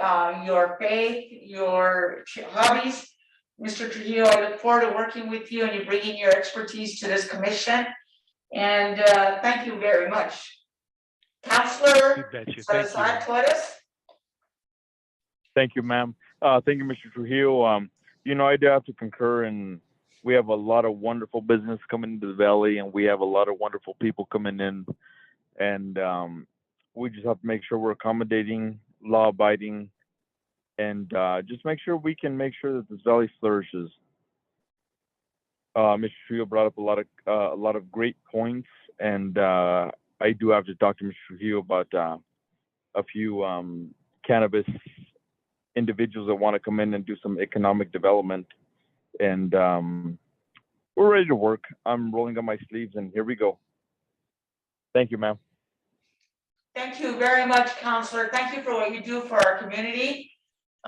your faith, your hobbies. Mr. Trujillo, I look forward to working with you and you bringing your expertise to this commission. And thank you very much. Counselor You betcha. Thank Salazar you. Torres. Thank you, ma'am. Thank you, Mr. Trujillo. You know, I do have to concur, and we have a lot of wonderful business coming into the valley, and we have a lot of wonderful people coming in, and we just have to make sure we're accommodating, law-abiding, and just make sure we can make sure that this valley flourishes. Mr. Trujillo brought up a lot of great points, and I do have to talk to Mr. Trujillo about a few cannabis individuals that want to come in and do some economic development. And we're ready to work. I'm rolling up my sleeves, and here we go. Thank you, ma'am. Thank you very much, Counselor. Thank you for what you do for our community.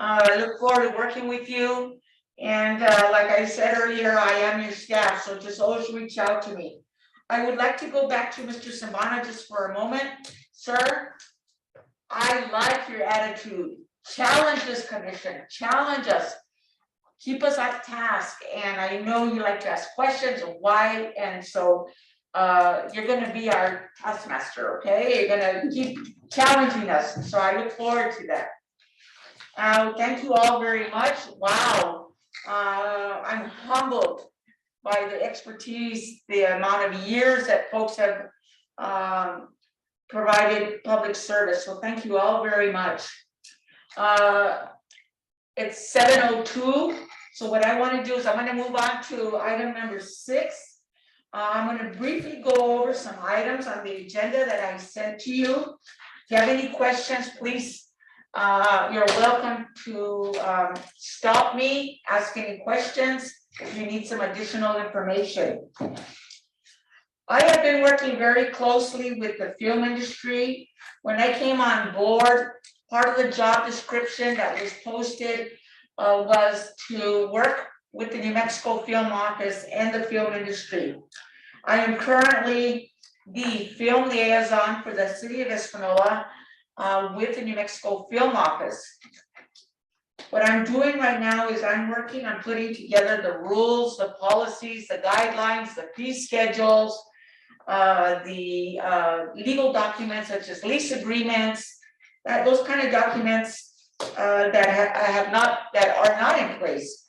I look forward to working with you. And like I said earlier, I am your staff, so just always reach out to me. I would like to go back to Mr. Santana just for a moment. Sir, I like your attitude. Challenge this commission, challenge us. Keep us on task. And I know you like to ask questions of why. And so you're gonna be our taskmaster, okay? You're gonna keep challenging us. So I look forward to that. Thank you all very much. Wow. I'm humbled by the expertise, the amount of years that folks have provided public service. So thank you all very much. It's 7:02. So what I want to do is I'm going to move on to item number 6. I'm going to briefly go over some items on the agenda that I sent to you. If you have any questions, please, you're welcome to stop me, ask any questions if you need some additional information. I have been working very closely with the film industry. When I came on board, part of the job description that was posted was to work with the New Mexico Film Office and the film industry. I am currently the film liaison for the city of Espanola with the New Mexico Film Office. What I'm doing right now is I'm working on putting together the rules, the policies, the guidelines, the fee schedules, the legal documents such as lease agreements, those kind of documents that are not in place.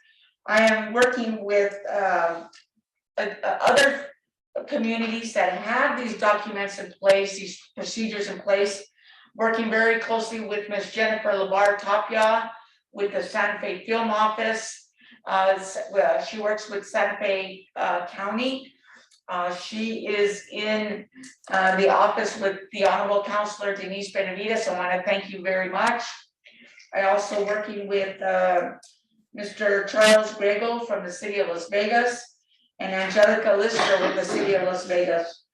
I am working with other communities that have these documents in place, these procedures in place, working very closely with Ms. Jennifer Labar Tapia with the Santa Fe Film Office. She works with Santa Fe County. She is in the office with the Honorable Counselor Denise Benavides. I want to thank you very much. I also working with Mr. Charles Grego from the city of Las Vegas and Angelica Lister with the city of Las Vegas.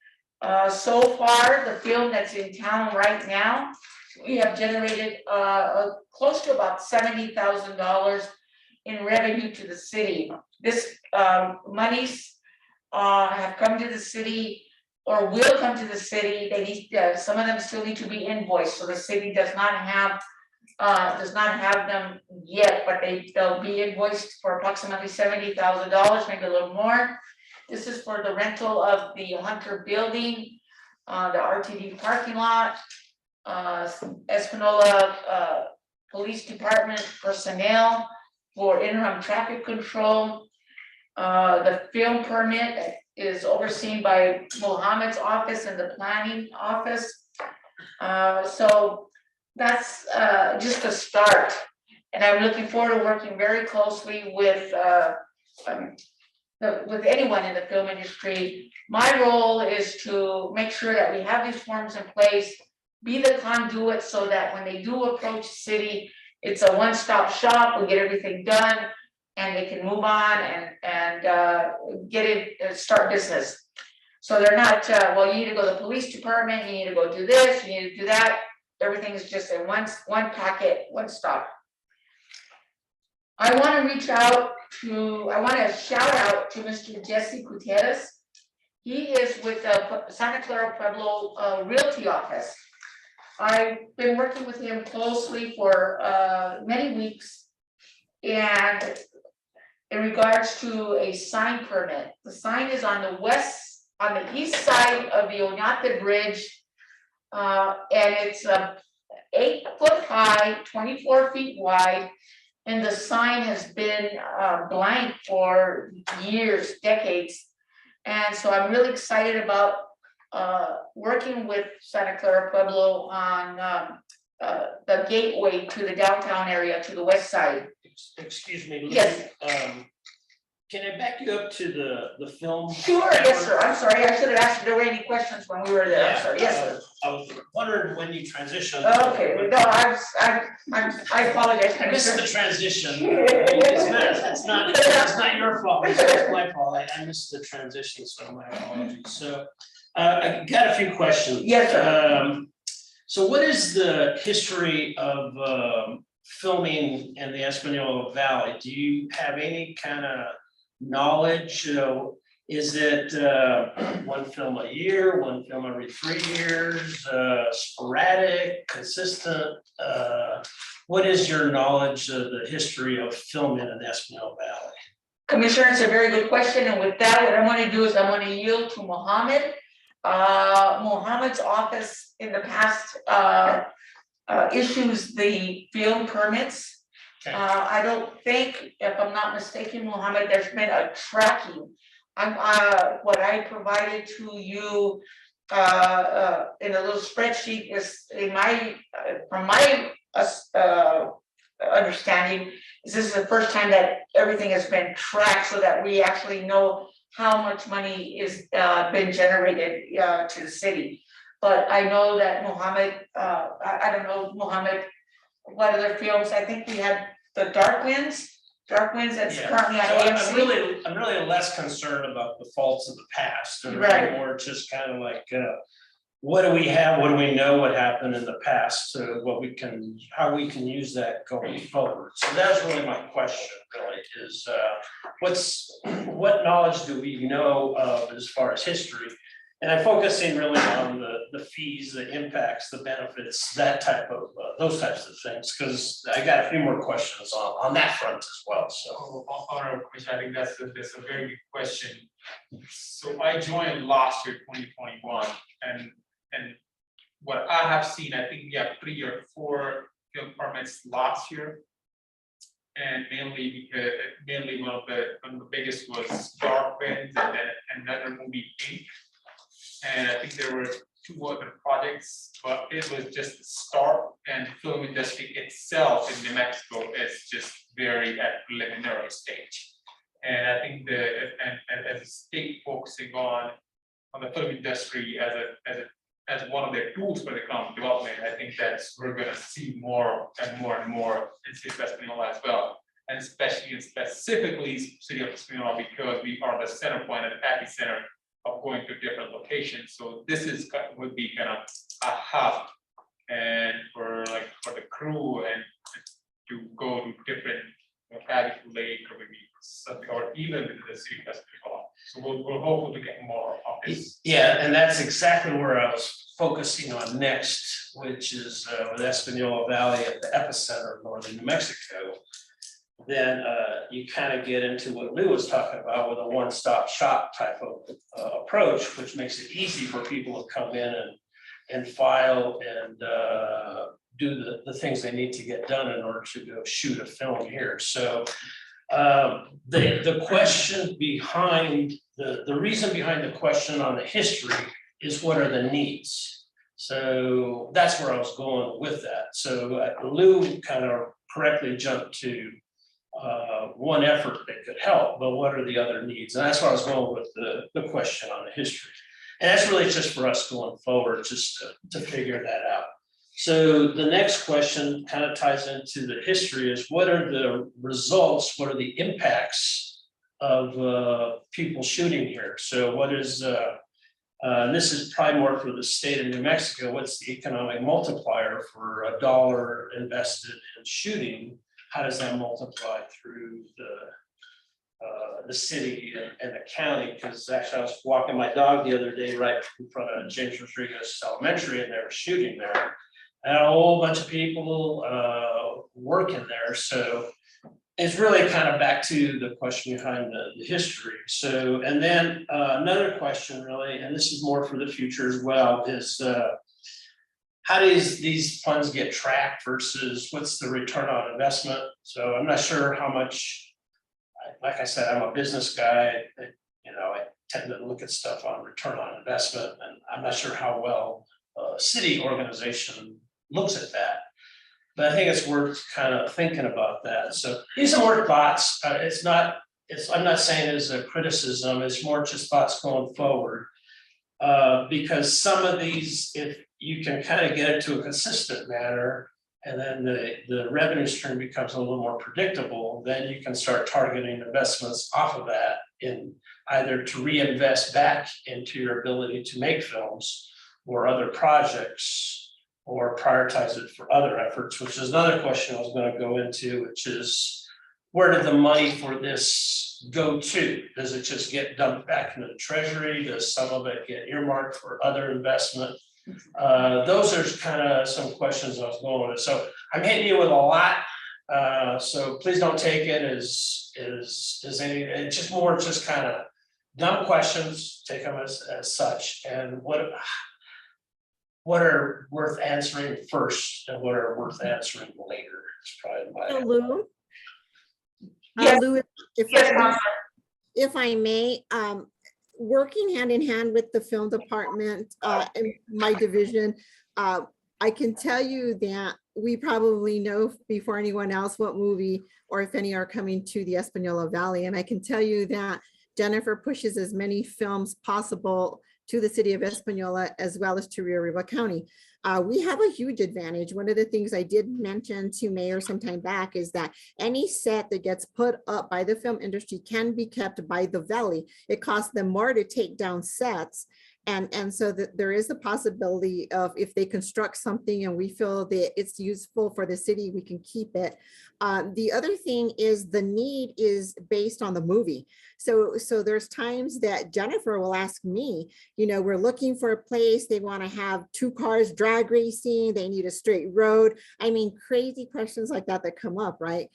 So far, the film that's in town right now, we have generated close to about $70,000 in revenue to the city. This monies have come to the city or will come to the city. They need some of them still need to be invoiced, so the city does not have them yet, but they'll be invoiced for approximately $70,000, maybe a little more. This is for the rental of the Hunter building, the RTD parking lot, Espanola Police Department personnel for interim traffic control. The film permit is overseen by Mohammed's office and the planning office. So that's just a start. And I'm looking forward to working very closely with anyone in the film industry. My role is to make sure that we have these forms in place, be the conduit so that when they do approach the city, it's a one-stop shop, we get everything done, and they can move on and get it, start business. So they're not, well, you need to go to the police department, you need to go do this, you need to do that. Everything is just in one packet, one stop. I want to shout out to Mr. Jesse Gutierrez. He is with the Santa Clara Pueblo Realty Office. I've been working with him closely for many weeks. And in regards to a sign permit, the sign is on the east side of the Oñate Bridge. And it's 8 foot high, 24 feet wide. And the sign has been blank for years, decades. And so I'm really excited about working with Santa Clara Pueblo on the gateway to the downtown area, to the west side. Excuse me. Lou, Yes. Can I back you up to the film? Sure, yes, sir. I'm sorry. I should have asked if there were any questions when we were there. I'm sorry. Yes, sir. I was wondering when you transitioned. Okay, no, I apologize. I missed the transition. It's not your fault, it's my fault. I missed the transition, so my apologies. So I got a few questions. Yes, sir. So what is the history of filming in the Espanola Valley? Do you have any kind of knowledge? Is it one film a year, one film every 3 years, sporadic, consistent? What is your knowledge of the history of filming in the Espanola Valley? Commissioner, it's a very good question. And with that, what I'm going to do is I'm going to yield to Mohammed. Mohammed's office in the past issues the film permits. Okay. I don't think, if I'm not mistaken, Mohammed, there's been a tracking. What I provided to you in a little spreadsheet is from my understanding, this is the first time that everything has been tracked so that we actually know how much money is been generated to the city. But I know that Mohammed, I don't know, Mohammed, what other films, I think we had the Dark Winds that's Yeah. currently on So AMC. I'm really less concerned about the faults of the past, and Right. really more just kind of like, what do we have, what do we know what happened in the past, how we can use that going forward. So that's really my question, really, is what knowledge do we know of as far as history? And I'm focusing really on the fees, the impacts, the benefits, that type of, those types of things, because I got a few more questions on that front as well, so. Honorable Commissioner, I think that's a very good question. So I joined last year, 2021, and what I have seen, I think we have 3 or 4 film permits last year. And mainly one of the biggest was Dark Winds, and then another movie, Ink. And I think there were 2 other projects, but it was just the start, and the film industry itself in New Mexico is just very at preliminary stage. And I think as a state focusing on the film industry as one of their tools for economic development, I think we're gonna see more and more and more in City of Espanola as well. And specifically City of Espanola, because we are the center point and epicenter of going to different locations. So this would be kind of a hub, and for the crew and to go to different Patty Lake or maybe something, or even the City of Espanola. So we're hoping to get more of this. Yeah, and that's exactly where I was focusing on next, which is with Espanola Valley at the epicenter of northern New Mexico. Then you kind of get into what Lou was talking about with a one-stop shop type of approach, which makes it easy for people to come in and file and do the things they need to get done in order to go shoot a film here. So the question behind, the reason behind the question on the history is what are the needs? So that's where I was going with that. So Lou kind of correctly jumped to one effort that could help, but what are the other needs? And that's where I was going with the question on the history. And that's really just for us going forward, just to figure that out. So the next question kind of ties into the history is what are the results? What are the impacts of people shooting here? So what is This is probably more for the state of New Mexico. What's the economic multiplier for $1 invested in shooting? How does that multiply through the city and the county? Because actually I was walking my dog the other day right in front of James Rodriguez Elementary, and they were shooting there. And a whole bunch of people working there. So it's really kind of back to the question behind the history. So, and then another question really, and this is more for the future as well, is how does these funds get tracked versus what's the return on investment? So I'm not sure how much, like I said, I'm a business guy, I tend to look at stuff on return on investment, and I'm not sure how well a city organization looks at that. But I think it's worth kind of thinking about that. So these are more thoughts. I'm not saying it as a criticism, it's more just thoughts going forward. Because some of these, if you can kind of get it to a consistent manner, and then the revenue stream becomes a little more predictable, then you can start targeting investments off of that in either to reinvest back into your ability to make films or other projects, or prioritize it for other efforts, which is another question I was going to go into, which is where did the money for this go to? Does it just get dumped back into the treasury? Does some of it get earmarked for other investment? Those are kind of some questions I was going with. So I'm hitting you with a lot. So please don't take it as any, it's just more just kind of dumb questions, take them as such. And what are worth answering first and what are worth answering later? It's probably So my. Lou? Yes. Lou, Yes, if I may, working hand in hand with the film department in my division, I can tell you that we probably know before anyone else what movie or if any are coming to the Espanola Valley. And I can tell you that Jennifer pushes as many films possible to the city of Espanola as well as to Rio Arriba County. We have a huge advantage. One of the things I did mention to Mayor some time back is that any set that gets put up by the film industry can be kept by the Valley. It costs them more to take down sets. And so that there is a possibility of if they construct something and we feel that it's useful for the city, we can keep it. The other thing is the need is based on the movie. So there's times that Jennifer will ask me, we're looking for a place, they want to have 2 cars drag racing, they need a straight road. I mean, crazy questions like that come up, right?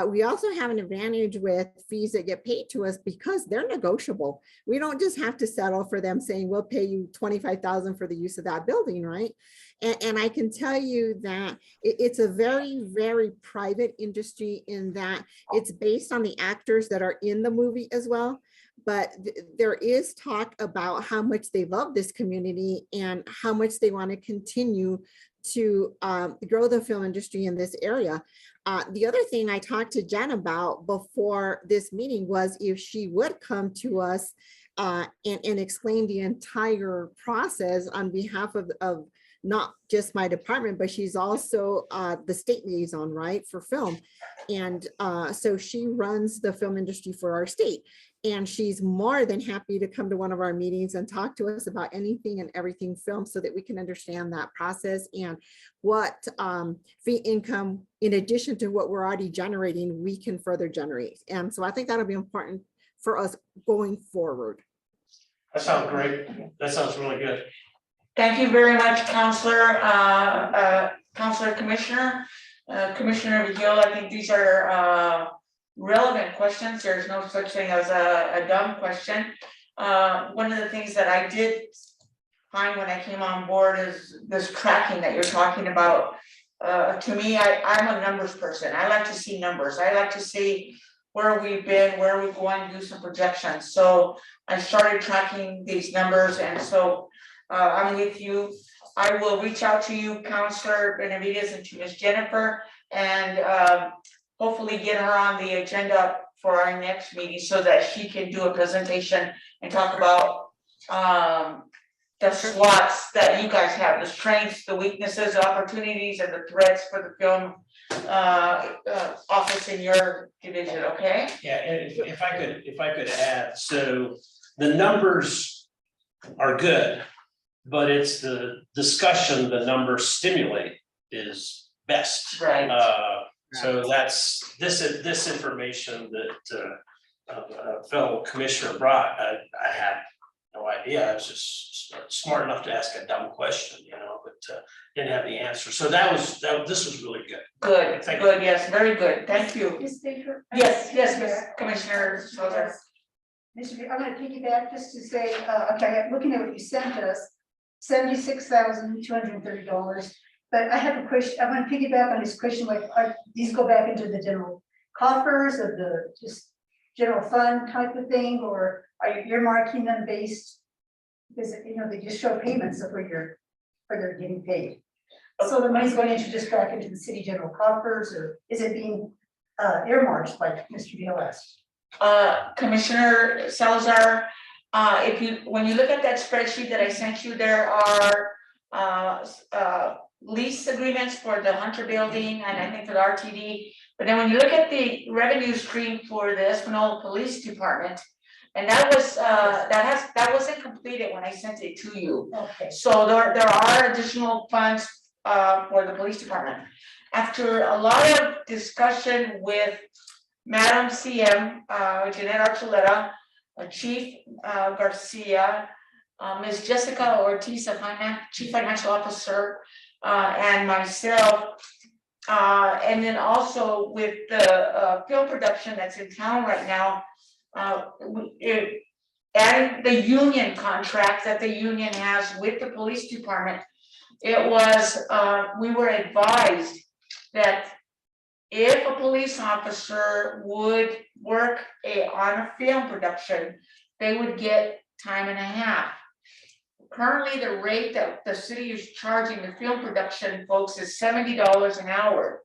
We also have an advantage with fees that get paid to us because they're negotiable. We don't just have to settle for them saying, we'll pay you $25,000 for the use of that building, right? And I can tell you that it's a very, very private industry in that it's based on the actors that are in the movie as well. But there is talk about how much they love this community and how much they want to continue to grow the film industry in this area. The other thing I talked to Jen about before this meeting was if she would come to us and explain the entire process on behalf of not just my department, but she's also the state liaison, right, for film. And so she runs the film industry for our state. And she's more than happy to come to one of our meetings and talk to us about anything and everything film so that we can understand that process and what fee income, in addition to what we're already generating, we can further generate. And so I think that'll be important for us going forward. That sounds great. That sounds really good. Thank you very much, Counselor, Commissioner Gil. I think these are relevant questions. There's no such thing as a dumb question. One of the things that I did find when I came on board is this tracking that you're talking about. To me, I'm a numbers person. I like to see numbers. I like to see where we've been, where we're going, do some projections. So I started tracking these numbers, and so I'm with you. I will reach out to you, Counselor Benavides, and to Ms. Jennifer, and hopefully get her on the agenda for our next meeting so that she can do a presentation and talk about the slots that you guys have, the strengths, the weaknesses, the opportunities, and the threats for the film office in your division, okay? Yeah, and if I could add, so the numbers are good. But it's the discussion the numbers stimulate is best. Right. So that's this information that a fellow commissioner brought, I had no idea. I was just smart enough to ask a dumb question, but didn't have the answer. So this was really good. Good, Thank good, yes, very good, thank you. Ms. Baker? Yes, Ms. Commissioner Salazar. Mr. I'm gonna piggyback just to say, okay, looking at what you sent us, $76,230. But I have a question, I want to piggyback on this question, like, these go back into the general coffers of the just general fund type of thing, or are you earmarking them based? Because, they just show payments of where they're getting paid. So the money's going into just back into the city general coffers, or is it being earmarked like Mr. Gil asked? Commissioner Salazar, when you look at that spreadsheet that I sent you, there are lease agreements for the Hunter building and I think for the RTD. But then when you look at the revenue stream for the Espanola Police Department, and that wasn't completed when I sent it to you. Okay. So there are additional funds for the police department. After a lot of discussion with Madam CM, Jeanette Archuleta, Chief Garcia, Ms. Jessica Ortiz, Chief Financial Officer, and myself, and then also with the film production that's in town right now, adding the union contract that the union has with the police department, we were advised that if a police officer would work on a film production, they would get time and a half. Currently, the rate that the city is charging the film production folks is $70 an hour.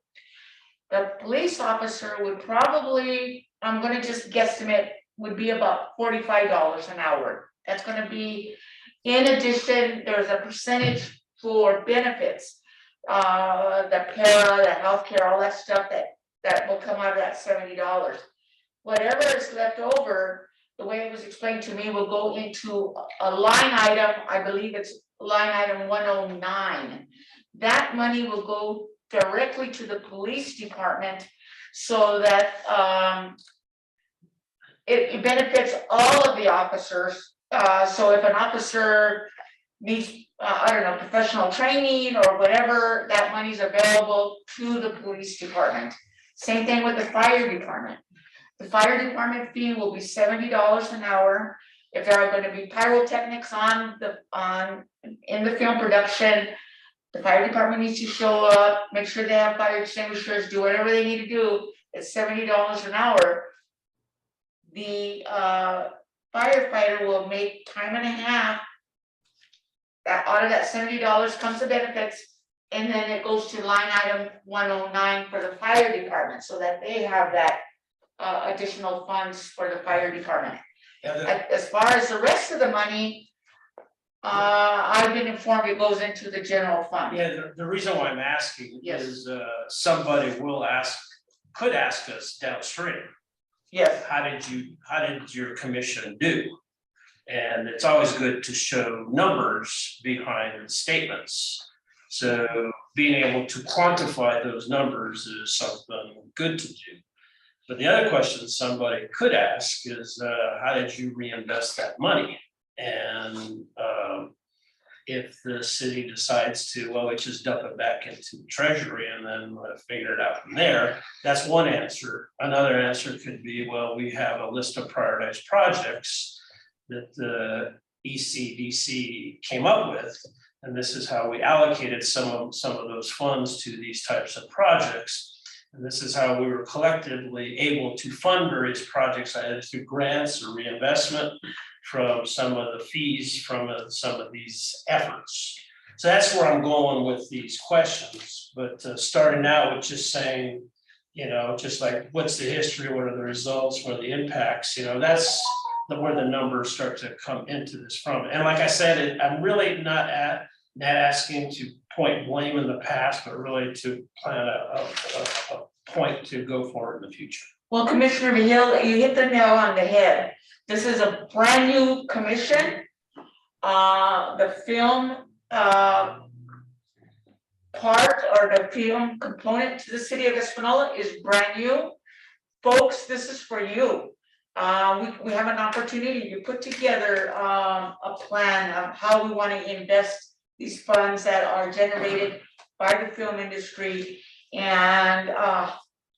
The police officer would probably, I'm gonna just guesstimate, would be about $45 an hour. That's gonna be, in addition, there's a percentage for benefits. The para, the healthcare, all that stuff that will come out of that $70. Whatever is left over, the way it was explained to me, will go into a line item, I believe it's line item 109. That money will go directly to the police department so that it benefits all of the officers. So if an officer needs, professional training or whatever, that money's available to the police department. Same thing with the fire department. The fire department fee will be $70 an hour. If there are going to be pyrotechnics in the film production, the fire department needs to show up, make sure they have fire extinguishers, do whatever they need to do. It's $70 an hour. The firefighter will make time and a half. That out of that $70 comes the benefits, and then it goes to line item 109 for the fire department, so that they have that additional funds for the fire department. As far as the rest of the money, I've been informed it goes into the general fund. Yeah, the reason why I'm asking Yes. is somebody could ask us downstream. Yes. How did your commission do? And it's always good to show numbers behind statements. So being able to quantify those numbers is something good to do. But the other question somebody could ask is, how did you reinvest that money? And if the city decides to, well, we just dump it back into the treasury and then figure it out from there, that's one answer. Another answer could be, well, we have a list of prioritized projects that the ECDC came up with, and this is how we allocated some of those funds to these types of projects. And this is how we were collectively able to fund various projects, either through grants or reinvestment from some of the fees from some of these efforts. So that's where I'm going with these questions. But starting out with just saying, just like, what's the history, what are the results, what are the impacts, that's where the numbers start to come into this from. And like I said, I'm really not asking to point blame in the past, but really to plan a point to go forward in the future. Well, Commissioner Hill, you hit the nail on the head. This is a brand new commission. The film, part or the film component to the city of Espanola is brand new. Folks, this is for you. We have an opportunity to put together, a plan of how we want to invest these funds that are generated by the film industry and,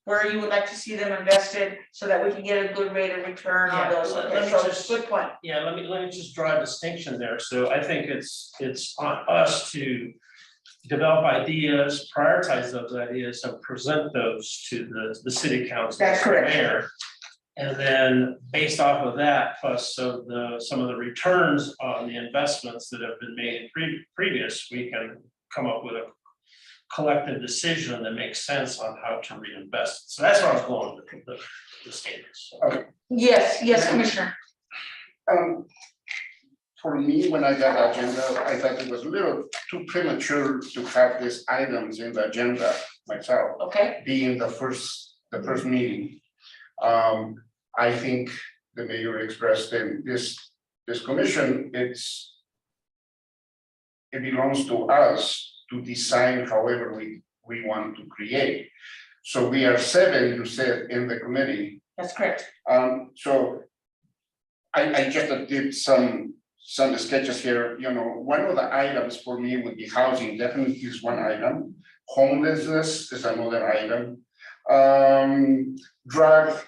where you would like to see them invested so that we can get a good rate of return on Yeah, those. let Okay, me so just- good point. Yeah, let me just draw a distinction there. So I think it's on us to develop ideas, prioritize those ideas and present those to the city council. That's correct. Mayor. And then based off of that, plus some of the returns on the investments that have been made previous, we can come up with a collective decision that makes sense on how to reinvest. So that's where I was going with the statements. Yes, Commissioner. For me, when I got the agenda, I thought it was a little too premature to have these items in the agenda myself, Okay, being the first meeting. I think the mayor expressed in this commission, it belongs to us to decide however we want to create. So we are 7, you said, in the committee. that's correct. So I just did some sketches here, you know, one of the items for me would be housing, definitely is one item. Homelessness is another item. Drug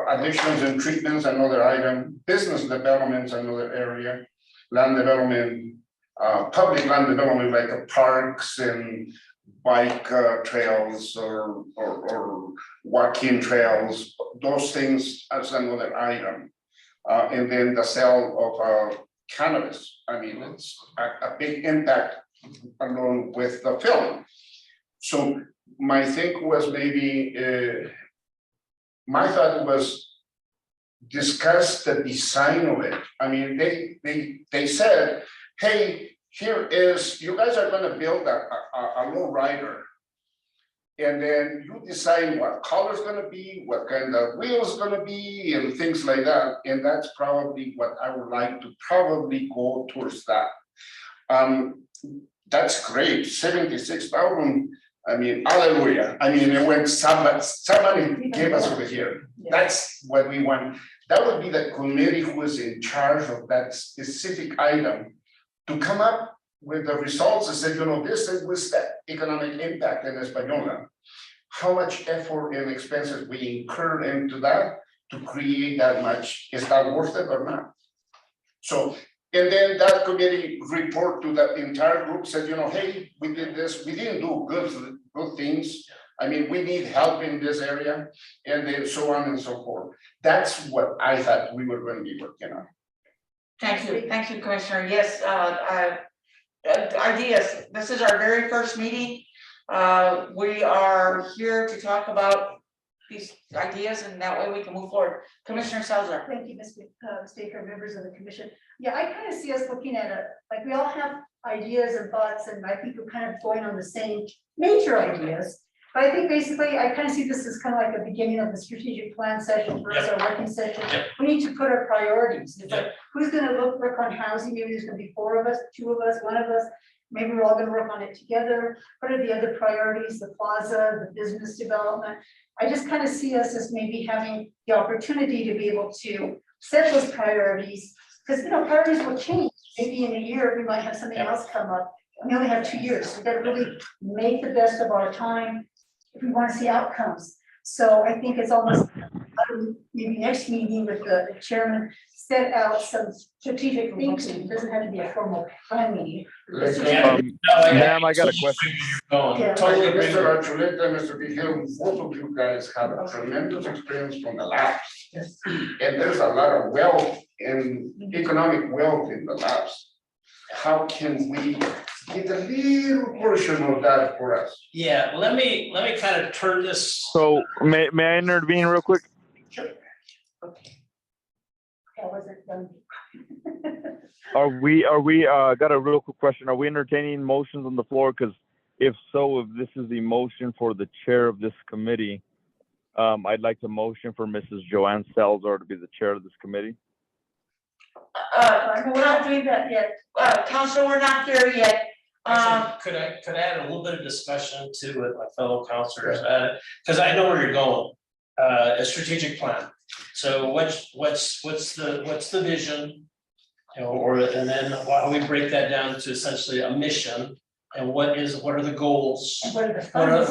addictions and treatments, another item. Business development, another area. Land development, public land development like parks and bike trails or walking trails, those things as another item. And then the sale of cannabis. I mean, it's a big impact along with the film. So my think was maybe, my thought was discuss the design of it. I mean, they said, hey, here is, you guys are gonna build a low rider. And then you decide what color's gonna be, what kind of wheels gonna be, and things like that. And that's probably what I would like to probably go towards that. That's great, 76,000. I mean, hallelujah. I mean, it went somebody gave us over here. That's what we want. That would be the committee who is in charge of that specific item to come up with the results and say, you know, this was the economic impact in Espanola. How much effort and expenses we incur into that to create that much, is that worth it or not? So, and then that committee report to the entire group said, you know, hey, we did this, we didn't do good things. I mean, we need help in this area, and then so on and so forth. That's what I thought we were going to be working on. Thank you, Commissioner. Yes, ideas. This is our very first meeting. We are here to talk about these ideas, and that way we can move forward. Commissioner Salazar. Thank you, Mr. Speaker, members of the commission. Yeah, I kind of see us looking at it, like we all have ideas and thoughts, and I think we're kind of going on the same major ideas. But I think basically, I kind of see this as kind of like the beginning of the strategic plan session versus our working session. We need to put our priorities. It's like, who's gonna work on housing? Maybe there's gonna be 4 of us, 2 of us, 1 of us. Maybe we're all gonna work on it together. What are the other priorities? The plaza, the business development. I just kind of see us as maybe having the opportunity to be able to set those priorities. Because, you know, priorities will change. Maybe in a year, we might have something else come up. We only have 2 years. So we've got to really make the best of our time if we want to see outcomes. So I think it's almost maybe next meeting with the chairman, set out some strategic thinking. It doesn't have to be a formal plan meeting. Ma'am, I got a question. Yeah. Totally, Mr. Archuleta, Mr. Vigil, both of you guys have a tremendous experience from the labs. And there's a lot of wealth and economic wealth in the labs. How can we get a little portion of that for us? Yeah, let me kind of turn this. So may I intervene real quick? Sure. Okay. I wasn't done. Are we got a real quick question. Are we entertaining motions on the floor? Because if so, if this is the motion for the chair of this committee, I'd like to motion for Mrs. Joanna Salazar to be the chair of this committee. we're not doing that yet. Counselor, we're not there yet. Could I add a little bit of discussion to what my fellow counselors, because I know where you're going, a strategic plan. So what's the vision? You know, and then how we break that down to essentially a mission, and what are the goals? And what are the What funds?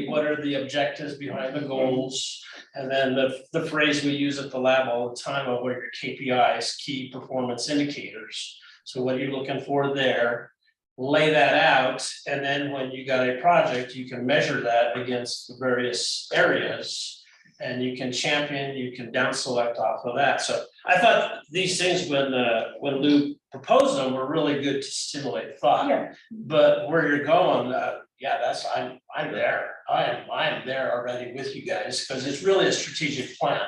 what are the objectives behind the goals? And then the phrase we use at the lab all the time of what are your KPIs, key performance indicators. So what are you looking for there? Lay that out, and then when you got a project, you can measure that against the various areas. And you can champion, you can down select off of that. So I thought these things, when Lou proposed them, were really good to stimulate thought. Yeah, But where you're going, I'm there. I am there already with you guys, because it's really a strategic plan.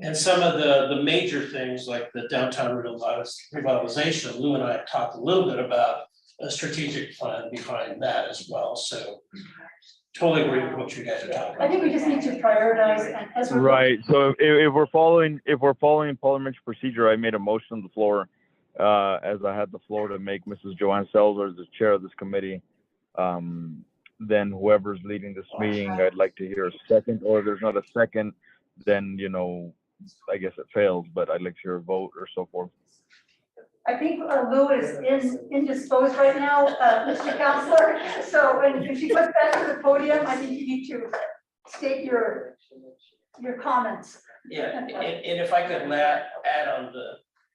And some of the major things like the downtown revitalization, Lou and I have talked a little bit about a strategic plan behind that as well. So totally agree with what you guys are talking I about. think we just need to prioritize and as we're. Right. So if we're following parliamentary procedure, I made a motion on the floor, as I had the floor to make Mrs. Joanna Salazar the chair of this committee. Then whoever's leading this meeting, I'd like to hear a second, or if there's not a second, then, you know, I guess it fails, but I'd like to hear a vote or so forth. I think Lou is indisposed right now, Mr. Counselor. So when she goes back to the podium, I think you need to state your comments. Yeah, and if I could add on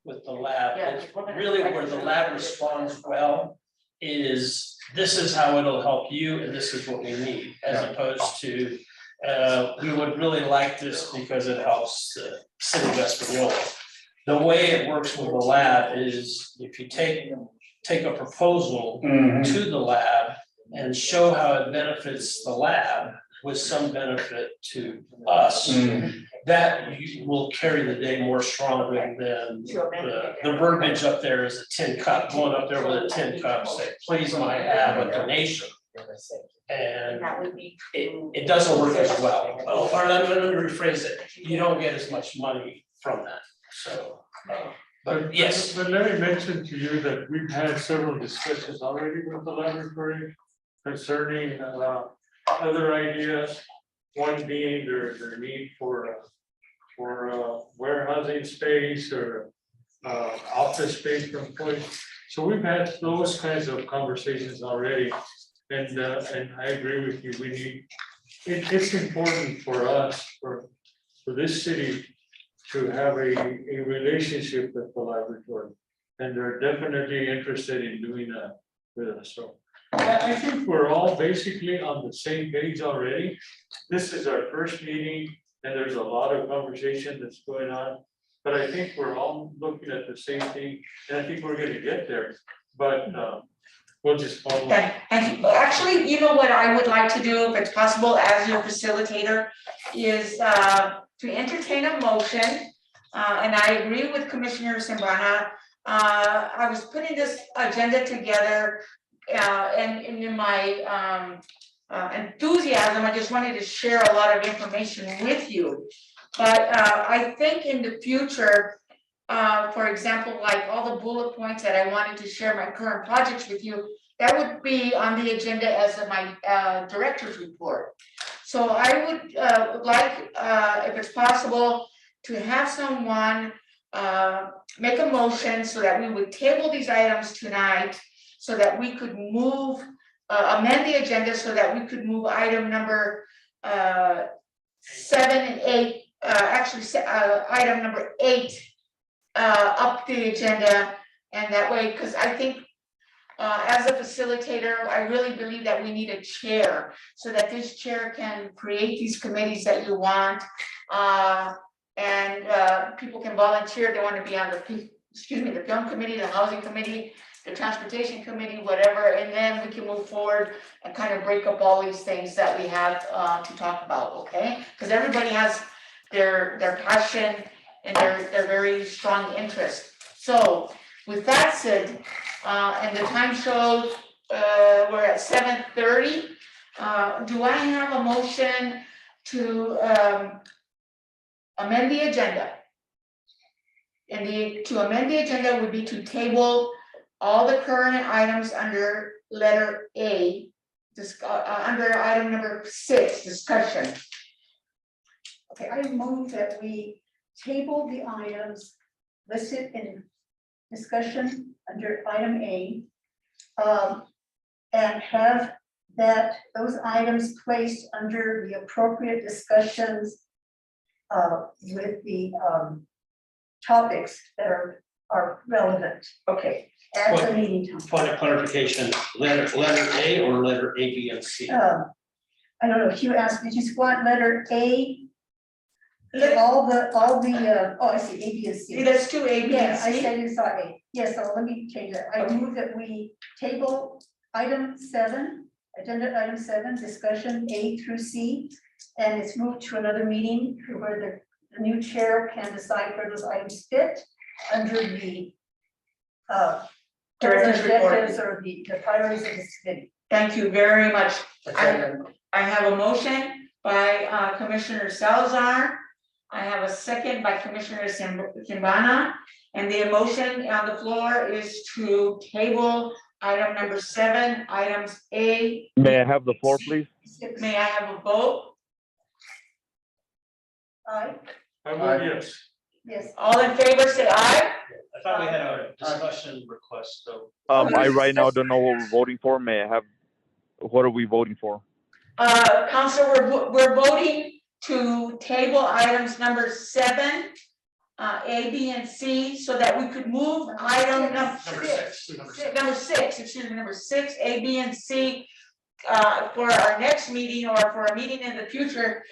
with the lab, it's really where the lab responds well is this is how it'll help you and this is what we need, as opposed to we would really like this because it helps the city of Espanola. The way it works with the lab is if you take a proposal to the lab and show how it benefits the lab with some benefit to us, that will carry the day more strongly than the verbiage up there is a tin cup, going up there with a tin cup, say, please might have a donation. And it doesn't work as well. Or let me rephrase it, you don't get as much money from that, so. But yes. But let me mention to you that we've had several discussions already with the laboratory concerning other ideas. One being their need for warehousing space or office space for employees. So we've had those kinds of conversations already. And I agree with you, we need, it's important for us, for this city to have a relationship with the laboratory. And they're definitely interested in doing that with us. So I think we're all basically on the same page already. This is our first meeting and there's a lot of conversation that's going on. But I think we're all looking at the same thing and I think we're gonna get there. But we'll just follow. Okay, thank you. Actually, you know what I would like to do, if it's possible, as your facilitator, is to entertain a motion. And I agree with Commissioner Santana. I was putting this agenda together and in my enthusiasm, I just wanted to share a lot of information with you. But I think in the future, for example, like all the bullet points that I wanted to share my current projects with you, that would be on the agenda as my director's report. So I would like, if it's possible, to have someone make a motion so that we would table these items tonight so that we could move, amend the agenda so that we could move item number 7 and 8, actually item number 8 up the agenda. And that way, because I think as a facilitator, I really believe that we need a chair so that this chair can create these committees that you want. And people can volunteer, they want to be on the, the film committee, the housing committee, the transportation committee, whatever, and then we can move forward and kind of break up all these things that we have to talk about, okay? Because everybody has their passion and their very strong interest. So with that said, and the time shows we're at 7:30. Do I have a motion to amend the agenda? And to amend the agenda would be to table all the current items under letter A, under item number 6, discussion. Okay, I move that we table the items listed in discussion under item A. And have those items placed under the appropriate discussions with the topics that are relevant Okay, at the meeting time. Point of clarification, letter A or letter A, B, and C? I don't know, if you asked, did you want letter A? All the, oh, I see, A, B, and see, C. there's two A, B, and Yeah, I C. said you saw A. Yes, so let me change that. I move that we table item 7, agenda item 7, discussion A through C. And it's moved to another meeting where the new chair can decide where those items fit under the Director's report. objectives or the priorities of this committee. Thank you very much. Second. I have a motion by Commissioner Salazar. I have a second by Commissioner Santana. And the motion on the floor is to table item number 7, items A. May I have the floor, please? May I have a vote? Aye, I vote yes. yes. All in favor, say aye. I thought we had a discussion request, though. I right now don't know what we're voting for. May I have, what are we voting for? Council, we're voting to table items number 7, A, B, and C, so that we could move item Number 6. number 6, excuse me, number 6, A, B, and C, for our next meeting or for a meeting in the future,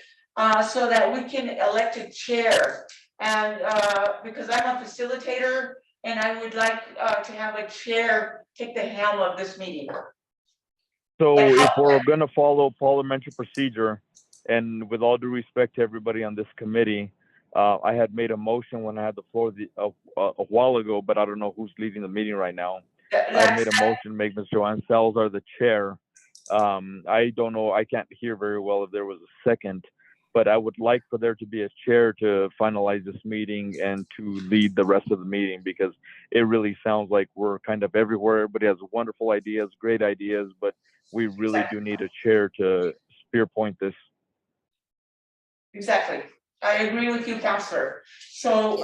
so that we can elect a chair. And because I'm a facilitator and I would like to have a chair take the helm of this meeting. So if we're gonna follow parliamentary procedure, and with all due respect to everybody on this committee, I had made a motion when I had the floor a while ago, but I don't know who's leading the meeting right now. I made a motion to make Ms. Joanna Salazar the chair. I don't know, I can't hear very well if there was a second, but I would like for there to be a chair to finalize this meeting and to lead the rest of the meeting, because it really sounds like we're kind of everywhere. Everybody has wonderful ideas, great ideas, but we really do need a chair to spear point this. Exactly. I agree with you, Counselor. So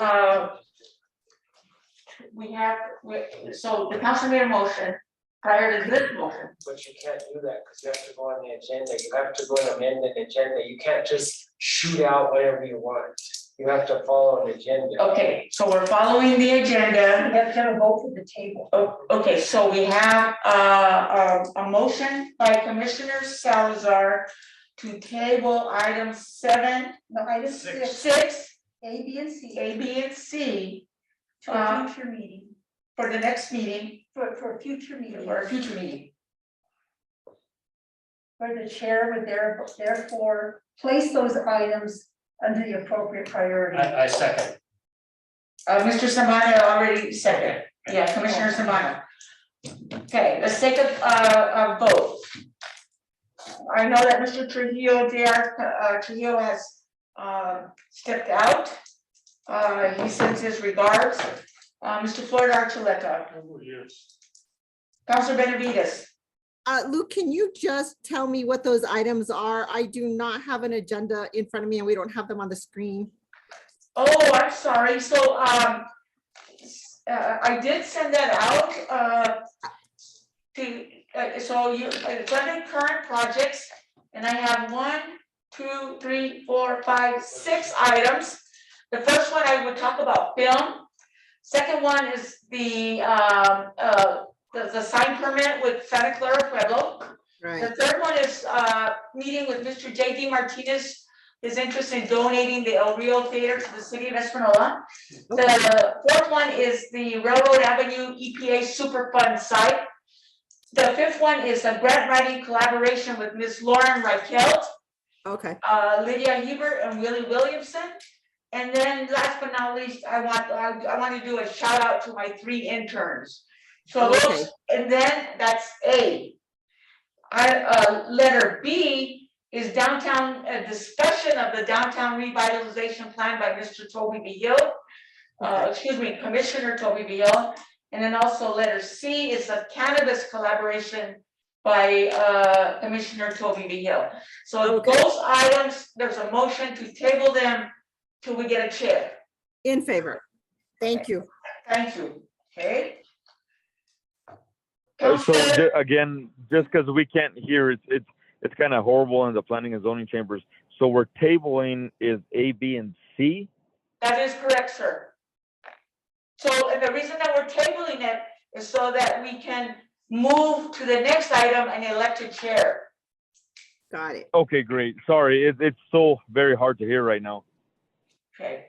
so the council made a motion prior to this motion. But you can't do that because you have to go on the agenda. You have to go and amend an agenda. You can't just shoot out whatever you want. You have to follow an agenda. Okay, so we're following the agenda. We have to have a vote for the table. Oh, okay, so we have a motion by Commissioner Salazar to table item 7, No, item 6. 6, A, B, and C. A, B, and C To a future meeting, for the next meeting, for a future meeting, or a future meeting. where the chair would therefore place those items under the appropriate priority. I second. Mr. Santana already said it. Yeah, Commissioner Santana. Okay, let's take a vote. I know that Mr. Trujillo, Trujillo has stepped out. He sends his regards. Mr. Florida Archuleta. I vote yes. Councilor Benavides. Luke, can you just tell me what those items are? I do not have an agenda in front of me and we don't have them on the screen. Oh, I'm sorry. So I did send that out it's under current projects, and I have 1, 2, 3, 4, 5, 6 items. The first one I would talk about film. Second one is the sign permit with Santa Clara Pueblo. Right. The third one is meeting with Mr. J.D. Martinez, his interest in donating the El Rio Theater to the city of Espanola. The fourth one is the Railroad Avenue EPA Superfund site. The fifth one is a grant writing collaboration with Ms. Lauren Reichelt, Okay. Lydia Hebert, and Willie Williamson. And then last but not least, I want to do a shout out to my 3 interns. So those, and then that's A. Letter B is downtown, a discussion of the downtown revitalization plan by Mr. Toby Beal. excuse me, Commissioner Toby Villa. And then also letter C is a cannabis collaboration by Commissioner Toby Villa. So Okay. those items, there's a motion to table them till we get a chair. In favor. Thank you. Thank you, okay? So Counselor, again, just because we can't hear, it's kind of horrible in the planning and zoning chambers. So we're tabling is A, B, and C. that is correct, sir. So, and the reason that we're tabling it is so that we can move to the next item and elect a chair. Got it. Okay, great. Sorry, it's so very hard to hear right now. Okay.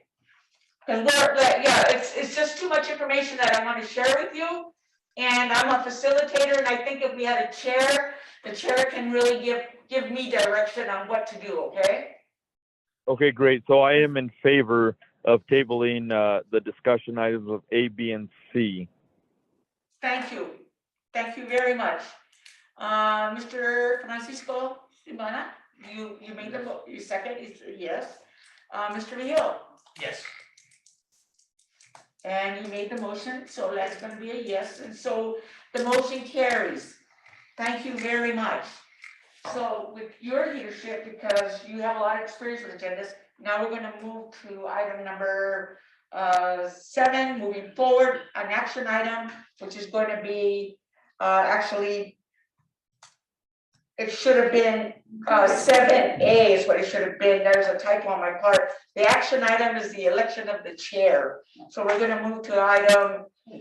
Cause we're, like, yeah, it's just too much information that I want to share with you. And I'm a facilitator, and I think if we had a chair, the chair can really give me direction on what to do, okay? Okay, great. So I am in favor of tabling the discussion items of A, B, and C. Thank you. Thank you very much. Mr. Francisco Simana, you made the, you second, yes. Mr. Hill, Yes. and you made the motion, so that's gonna be a yes, and so the motion carries. Thank you very much. So with your leadership, because you have a lot of experience with agendas, now we're gonna move to item number 7, moving forward, an action item, which is going to be actually, it should have been 7A is what it should have been. There's a typo on my part. The action item is the election of the chair. So we're gonna move to item 8.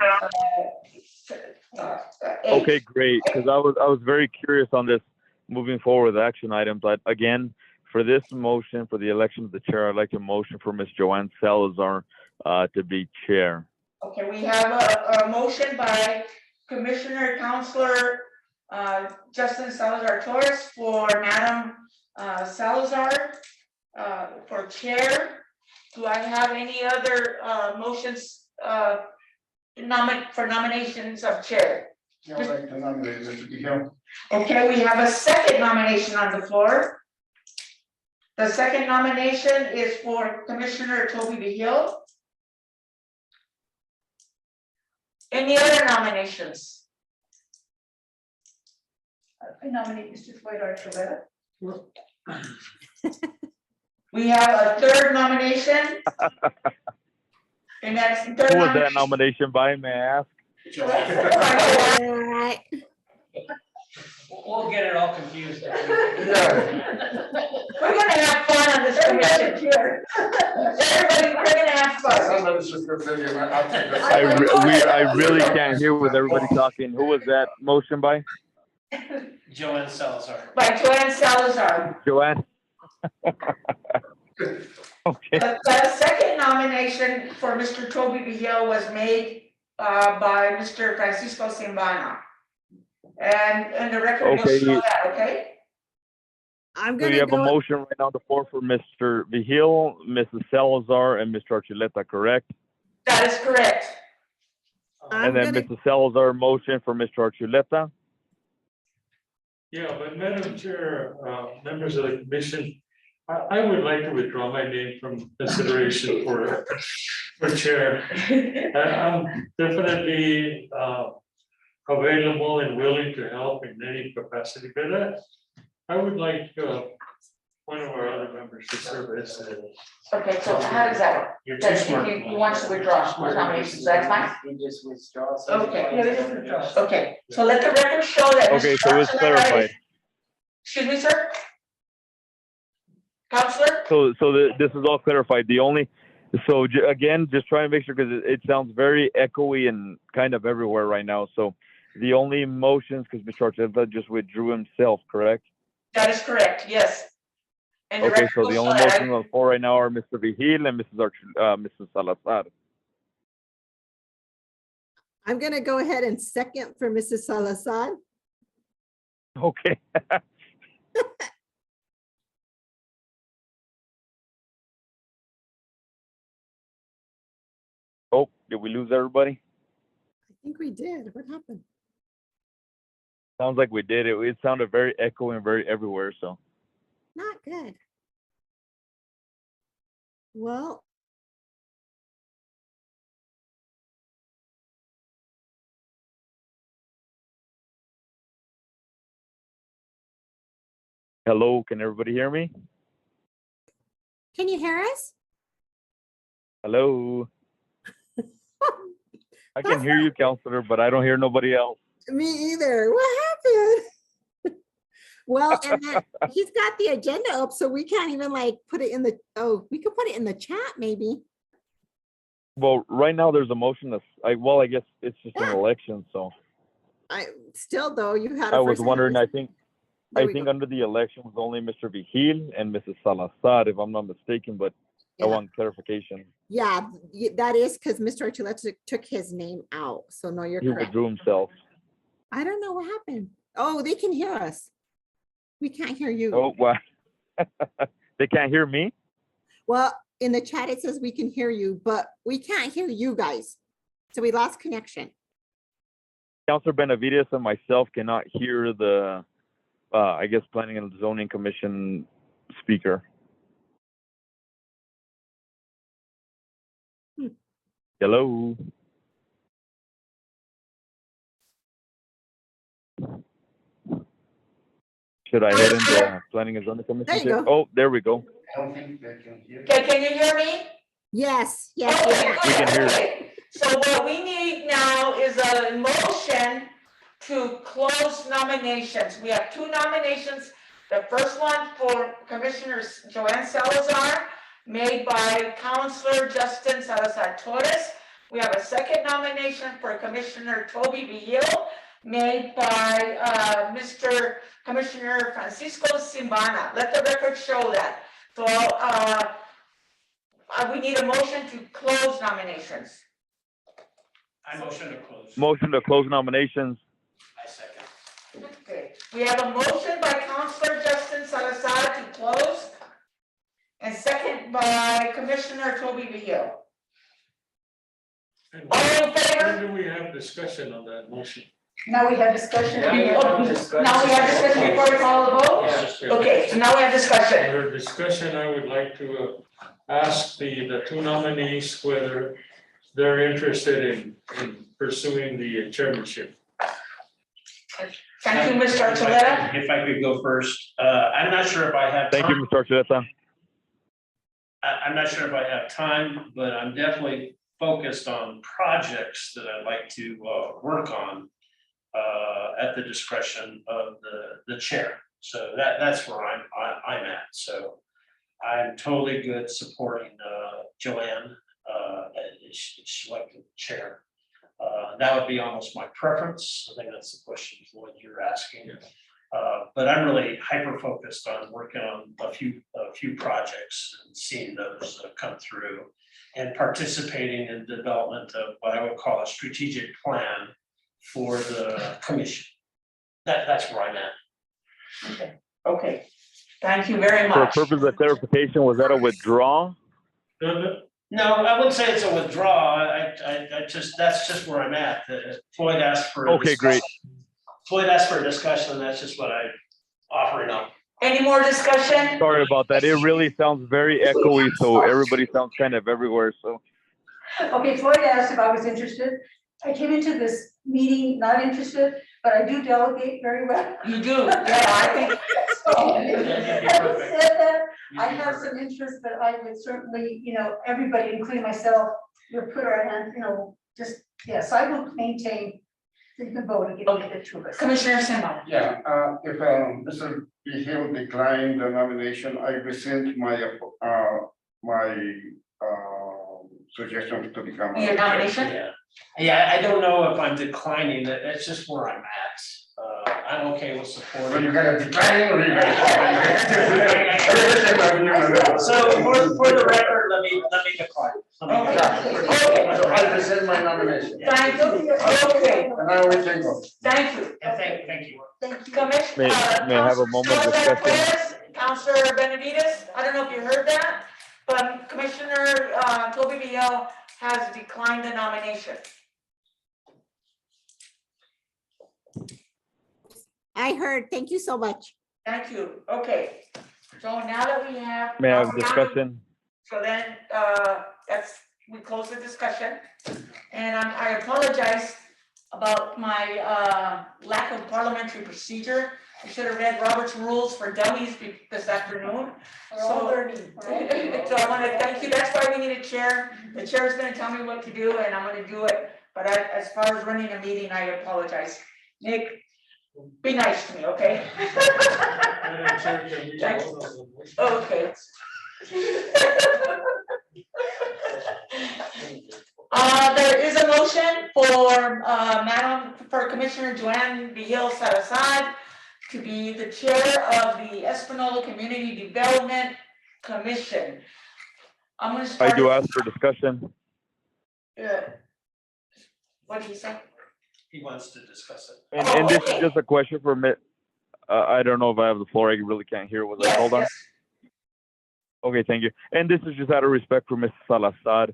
Okay, great. Because I was very curious on this moving forward with action items. Again, for this motion for the election of the chair, I'd like to motion for Ms. Joanna Salazar to be chair. Okay, we have a motion by Commissioner Counselor Justin Salazar Torres for Madam Salazar for chair. Do I have any other motions for nominations of chair? Yeah, I'd like to nominate Mr. Guillaume. Okay, we have a second nomination on the floor. The second nomination is for Commissioner Toby Vihil. Any other nominations? I nominate Mr. Floyd Archuleta. We have a third nomination. And that's the third Who was that nomination. nomination by, may I ask? All right. We'll get it all confused. We're gonna have fun on this commission here. Everybody, we're gonna have fun. I really can't hear with everybody talking. Who was that motion by? Joanna Salazar. By Joanne Salazar. Joanne? Okay. The second nomination for Mr. Toby Vihil was made by Mr. Francisco Simbana. And the record will Okay. show that, okay? I'm So you gonna have a go, motion right now on the floor for Mr. Vigil, Mrs. Salazar, and Mr. Archuleta, correct? That is correct. I'm And then gonna, Mrs. Salazar, motion for Mr. Archuleta. Yeah, but Madam Chair, members of the commission, I would like to withdraw my name from consideration for chair. I'm definitely available and willing to help in any capacity, but I would like one of our other members to serve as. Okay, so how does that work? You're too That smart. he wants to withdraw his nominations, that's fine? We just withdraw. Okay. Yeah, we just withdraw. Okay, so let the record show that. Okay, Mr. so it's Archuleta clarified. Excuse me, sir? Counselor? This is all clarified. Again, just trying to make sure, because it sounds very echoey and kind of everywhere right now. So the only motions, because Mr. Archuleta just withdrew himself, correct? That is correct, yes. And the Okay, record so will the show only that. motions on the floor right now are Mr. Vigil and Mrs. Salazar. I'm gonna go ahead and second for Mrs. Salazar. Okay. Oh, did we lose everybody? I think we did. What happened? Sounds like we did. It sounded very echoey and very everywhere, so. Not good. Well, Hello, can everybody hear me? Can you hear us? Hello? I can That's hear you, counselor, but I don't hear nobody else. Me either. What happened? Well, and then he's got the agenda up, so we can't even like put it in the, oh, we could put it in the chat maybe. Well, right now there's a motion that's, I guess it's just an Yeah. election, so I still though, you had. I a was first and a wondering, I second. think There we go. under the election was only Mr. Vigil and Mrs. Salazar, if I'm not mistaken, but I Yeah. want clarification. Yeah, that is because Mr. Archuleta took his name out. So no, you're He correct. withdrew himself. I don't know what happened. Oh, they can hear us. We can't hear you. Oh, wow. They can't hear me? Well, in the chat, it says we can hear you, but we can't hear you guys. So we lost connection. Counselor Benavides and myself cannot hear the, I guess, Planning and Zoning Commission speaker. Hmm. Hello? Should I head into Planning and Zoning Commission? There you too? go. Oh, there we go. I don't think they can hear. Okay, can you hear me? Yes, yes. Okay, We can hear. okay. So what we need now is a motion to close nominations. We have 2 nominations. The first one for Commissioner Joanna Salazar, made by Counselor Justin Salazar Torres. We have a second nomination for Commissioner Toby Vigil, made by Mr. Commissioner Francisco Simbana. Let the record show that. So we need a motion to close nominations. I motion to close. Motion to close nominations. I second. Okay, we have a motion by Counselor Justin Salazar to close, and second by Commissioner Toby Vigil. And All in when favor? do we have discussion on that motion? Now we have discussion. Now we have discussion before we call the vote? Yeah. Okay, so now we have discussion. Under discussion, I would like to ask the 2 nominees whether they're interested in pursuing the chairmanship. Thank you, Mr. Archuleta. If I could go first, I'm not sure if I have. Thank you, time. Mr. Archuleta. I'm not sure if I have time, but I'm definitely focused on projects that I'd like to work on at the discretion of the chair. So that's where I'm at. So I'm totally good supporting Joanne as she's elected chair. That would be almost my preference. I think that's the question what you're asking. But I'm really hyper focused on working on a few projects and seeing those come through and participating in the development of what I would call a strategic plan for the commission. That's where I'm at. Okay, thank you very For much. purpose of clarification, was that a withdrawal? No, I wouldn't say it's a withdrawal. That's just where I'm at. Floyd asked for. Okay, great. Floyd asked for a discussion, and that's just what I'm offering up. Any more discussion? Sorry about that. It really sounds very echoey, so everybody sounds kind of everywhere, so. Okay, Floyd asked if I was interested. I came into this meeting not interested, but I do delegate very well. You do, yeah, I think. So, having said that, I have some interest, but I would certainly, everybody, including myself, will put our hand, yes, I will maintain. So you can vote and get the 2 of us. Commissioner Simba. Yeah, if Mr. Vigil declined the nomination, I rescind my suggestion to become. Your nomination? Yeah, I don't know if I'm declining. That's just where I'm at. I'm okay with supporting. But you're gonna decline or you're gonna? So for the record, let me decline. So I rescind my nomination. Thank you, okay, And I will take vote. thank you. Thank you. Commissioner. May I have a moment of discussion? Counselor Benavides, I don't know if you heard that, but Commissioner Toby Vigil has declined the nomination. I heard. Thank you so much. Thank you, okay. So now that we have. May I have discussion? So then, we close the discussion. And I apologize, about my lack of parliamentary procedure. I should have read Robert's Rules for Dummies this afternoon. We're all So- learning. We're all learning. So I want to thank you. That's why we need a chair. The chair is going to tell me what to do and I'm going to do it. But as far as running a meeting, I apologize. Nick, be nice to me, okay? Madam Chair, can we Thanks. vote on the motion? Okay. There is a motion for Commissioner Joanna Gil Salazar to be the chair of the Espanola Community Development Commission. I'm gonna I start. do ask for discussion. What did he say? He wants to discuss it. And this okay. is just a question for me. I don't know if I have the floor. I really can't hear. Was I called on? Yes. Okay, thank you. And this is just out of respect for Ms. Salazar.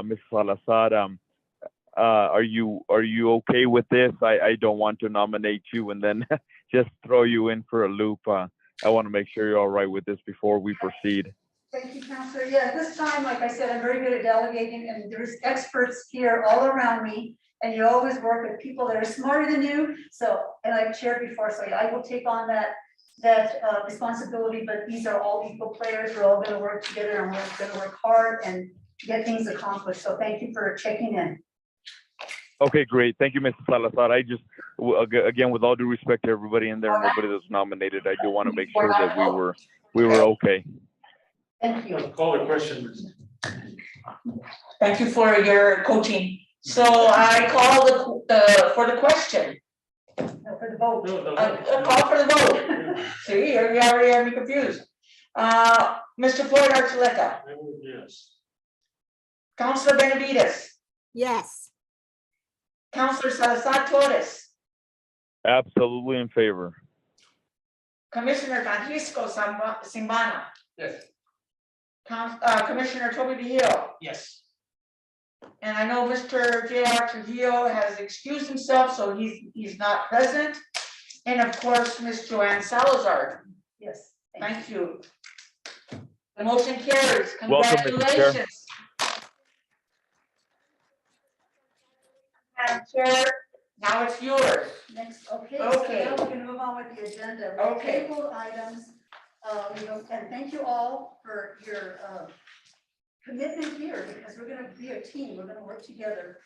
Ms. Salazar, are you okay with this? I don't want to nominate you and then just throw you in for a loop. I want to make sure you're all right with this before we proceed. Thank you, Counselor. Yeah, this time, like I said, I'm very good at delegating, and there's experts here all around me. And you always work with people that are smarter than you. So, and I've chaired before, so I will take on that responsibility, but these are all equal players. We're all gonna work together and we're gonna work hard and get things accomplished. So thank you for checking in. Okay, great. Thank you, Mrs. Salazar. I just, again, with all due respect to everybody in there and nobody that's nominated, I do want to make sure that we were okay. Thank you. Call the question. Thank you for your coaching. So I call for the question. For the vote. No, Call for the vote. See, you already have me confused. Mr. Floyd Archuleta, I vote yes. Councilor Benavides, Yes. Councilor Salazar Torres, Absolutely in favor. Commissioner Francisco Simbana, Yes. Commissioner Toby Vigil, Yes. and I know Mr. J.R. Trujillo has excused himself, so he's not present. And of course, Ms. Joanne Salazar. Yes. Thank you. The motion carries. Welcome, Mr. Chair. Congratulations. Madam Chair, now it's yours. Next, okay, Okay. so now we're gonna move on with the agenda. We Okay. tabled items, and thank you all for your commitment here, because we're gonna be a team, we're gonna work together.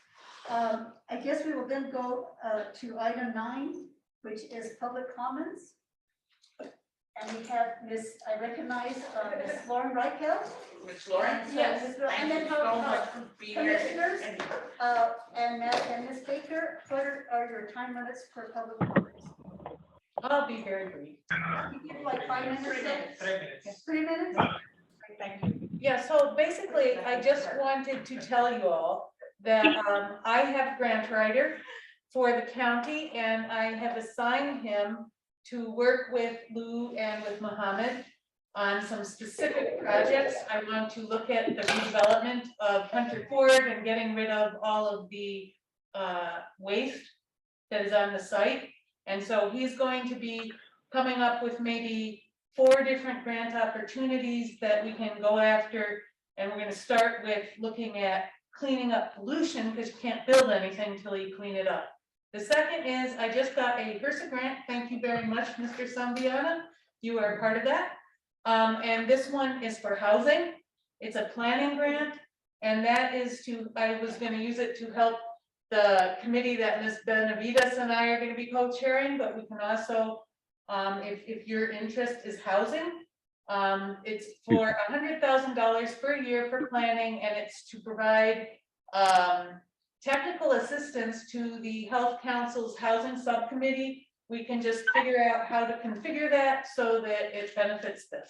I guess we will then go to item 9, which is public comments. And we have I recognize Ms. Lauren Reichelt. Ms. Lawrence? And so, Ms. Ro- and then so much for being here. Commissioners? And Ms. Baker, what are your time limits for public comments? I'll be very brief. You give like 5 minutes? 3 minutes, 3 minutes. 3 minutes? Thank you. Yeah, so basically, I just wanted to tell you all that I have grant writer for the county, and I have assigned him to work with Lou and with Mohammed on some specific projects. I want to look at the redevelopment of Hunter Ford and getting rid of all of the waste that is on the site. And so he's going to be coming up with maybe 4 different grant opportunities that we can go after. And we're going to start with looking at cleaning up pollution, because you can't build anything until you clean it up. The second is, I just got a HRSA grant. Thank you very much, Mr. Sambiana. You are part of that. And this one is for housing. It's a planning grant. And that is I was going to use it to help the committee that Ms. Benavides and I are going to be co-chairing, but we can also, if your interest is housing, it's for $100,000 per year for planning, and it's to provide technical assistance to the Health Council's Housing Subcommittee. We can just figure out how to configure that so that it benefits this.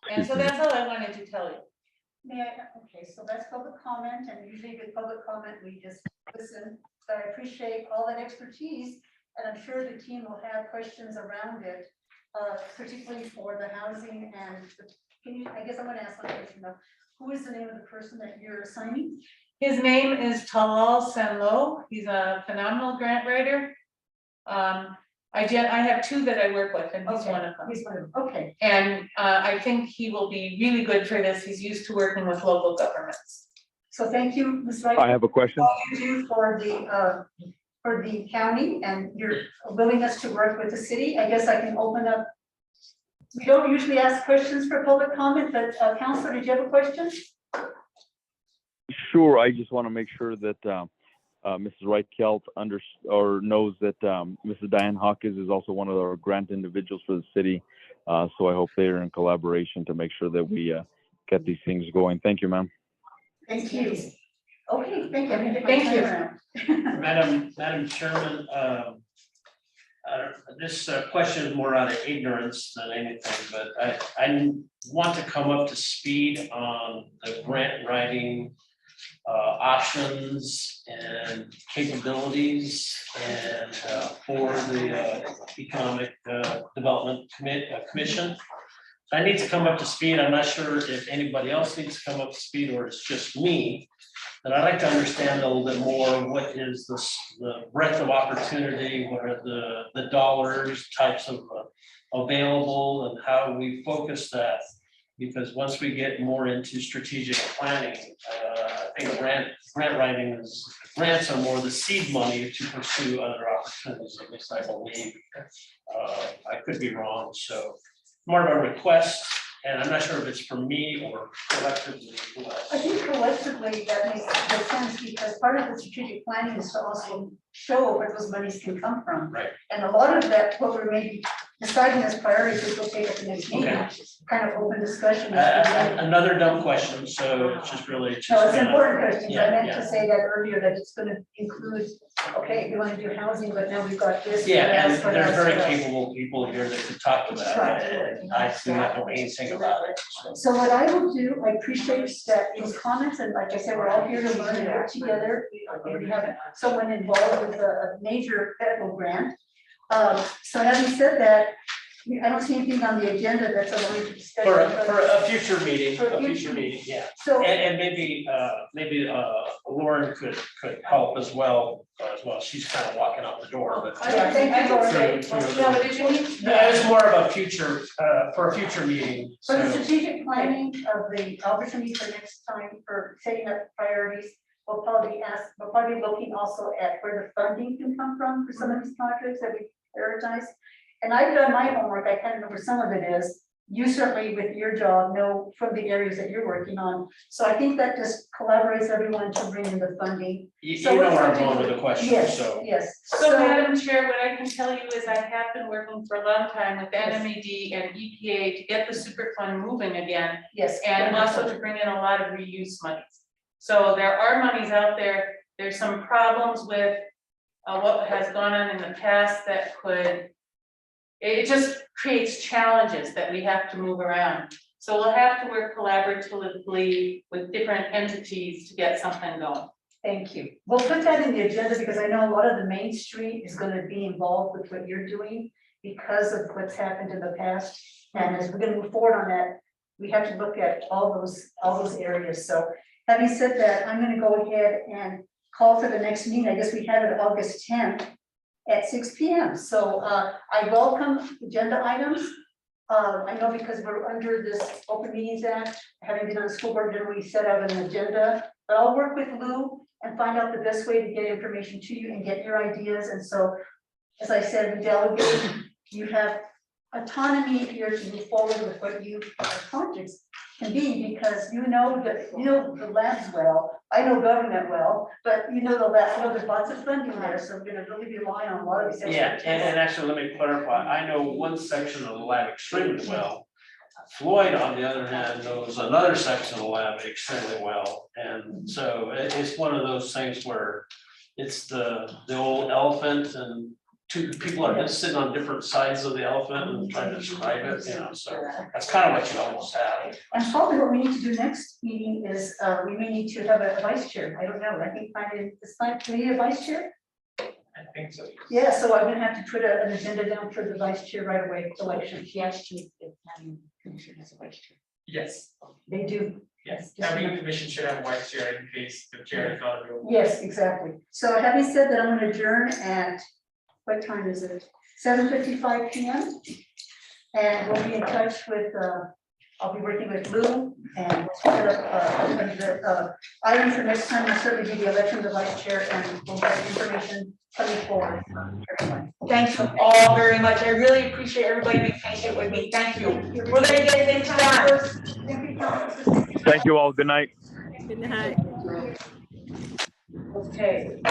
And so that's all I wanted to tell you. Okay, so that's public comment, and usually with public comment, we just listen, but I appreciate all that expertise, and I'm sure the team will have questions around it, particularly for the housing and, I guess I'm gonna ask one question though. Who is the name of the person that you're assigning? His name is Talal Sanlo. He's a phenomenal grant writer. I have 2 that I work with, and he's Okay, one of them. he's one of them. Okay, And I think he will be really good for this. He's used to working with local governments. so thank you, Ms. Wright. I have a question. Thank you for the for the county and your willingness to work with the city. I guess I can open up. We don't usually ask questions for public comment, but Counselor, did you have a question? Sure, I just want to make sure that Mrs. Reichelt knows that Mrs. Diane Hawkins is also one of our grant individuals for the city. So I hope they're in collaboration to make sure that we get these things going. Thank you, ma'am. Thank you. Okay, thank you. Thank you. Madam Chairman, this question is more out of ignorance than anything, but I want to come up to speed on the grant writing options and capabilities and for the Economic Development Commission. I need to come up to speed. I'm not sure if anybody else needs to come up to speed or it's just me. But I'd like to understand a little bit more what is the breadth of opportunity, what are the dollars, types of available, and how we focus that. Because once we get more into strategic planning, I think grant writing grants are more the seed money to pursue other opportunities, at least I believe. I could be wrong, so more of a request. And I'm not sure if it's for me or collectively. I think collectively that makes sense because part of the strategic planning is to also show where those monies can come from. Right. And a lot of that, what we're maybe deciding as priorities, which we'll take at the next meeting, Okay. kind of open discussion. Another dumb question, so it's just really. No, it's an important question. I meant Yeah. to say that earlier, that it's gonna include, okay, we wanna do housing, but now we've got this. Yeah, and what there's else, very what else. capable people here that could talk to that, and I do not know anything about it. So what I will do, I appreciate that these comments, and like I said, we're all here to learn and work together. We have someone involved with a major federal grant. So having said that, I don't see anything on the agenda that's allowing to discuss. For a future meeting, For a a future future meeting, yeah. So, And maybe Lauren could help as well, she's kind of walking out the door, but. yeah, thank you, Laura. No, but did you need? Yeah, it's more of a future, for a future meeting, For the so. strategic planning of the opportunity for next time for setting up priorities, we'll probably be looking also at where the funding can come from for some of these projects that we prioritize. And I've done my homework, I kind of know where some of it is. You certainly with your job know from the areas that you're working on. So I think that just collaborates everyone to bring in the funding. You So know what's where I'm the- going with the question, Yes, so. yes. So Madam Chair, what I can tell you is I have been working for a long time with NMED and EPA to get the super fund moving again. Yes. And also to bring in a lot of reuse monies. So there are monies out there. There's some problems with what has gone on in the past that could, it just creates challenges that we have to move around. So we'll have to work collaboratively with different entities to get something going. Thank you. We'll put that in the agenda because I know a lot of the Main Street is going to be involved with what you're doing because of what's happened in the past. And as we're going to move forward on that, we have to look at all those areas. So having said that, I'm going to go ahead and call for the next meeting. I guess we have it August 10th at 6 p.m. So I welcome agenda items. I know because we're under this Open Meetings Act, having been on the school board, then we set out an agenda. But I'll work with Lou and find out the best way to get information to you and get your ideas. And so, as I said, we delegate, you have autonomy here to move forward with what you projects can be, because you know the labs well. I know government well, but you know the labs, there's lots of funding there, so we're gonna really rely on a lot of these. Yeah, and actually, let me clarify, I know one section of the lab extremely well. Floyd, on the other hand, knows another section of the lab extremely well, and so it's one of those things where it's the old elephant, and two people are just sitting on different sides of the elephant and trying to describe it, so that's kind of what you almost have. And probably what we need to do next meeting is, we may need to have a vice chair, I don't know, I think we need a vice chair? I think so. Yeah, so I'm gonna have to put an agenda down for the vice chair right away, election. Yes, the planning commission has a vice chair. Yes, They do. yes, every commission should have a vice chair in case the chair is not available. Yes, exactly. So having said that, I'm gonna adjourn at, what time is it? 7:55 p.m. And we'll be in touch with I'll be working with Lou and set up the items for next time. I'll certainly do the election of the vice chair and we'll get information coming forward for everyone. Thank you all very much. I really appreciate everybody being patient with me. Thank you. We're gonna get things done. Thank you all. Good night. Good night. Okay.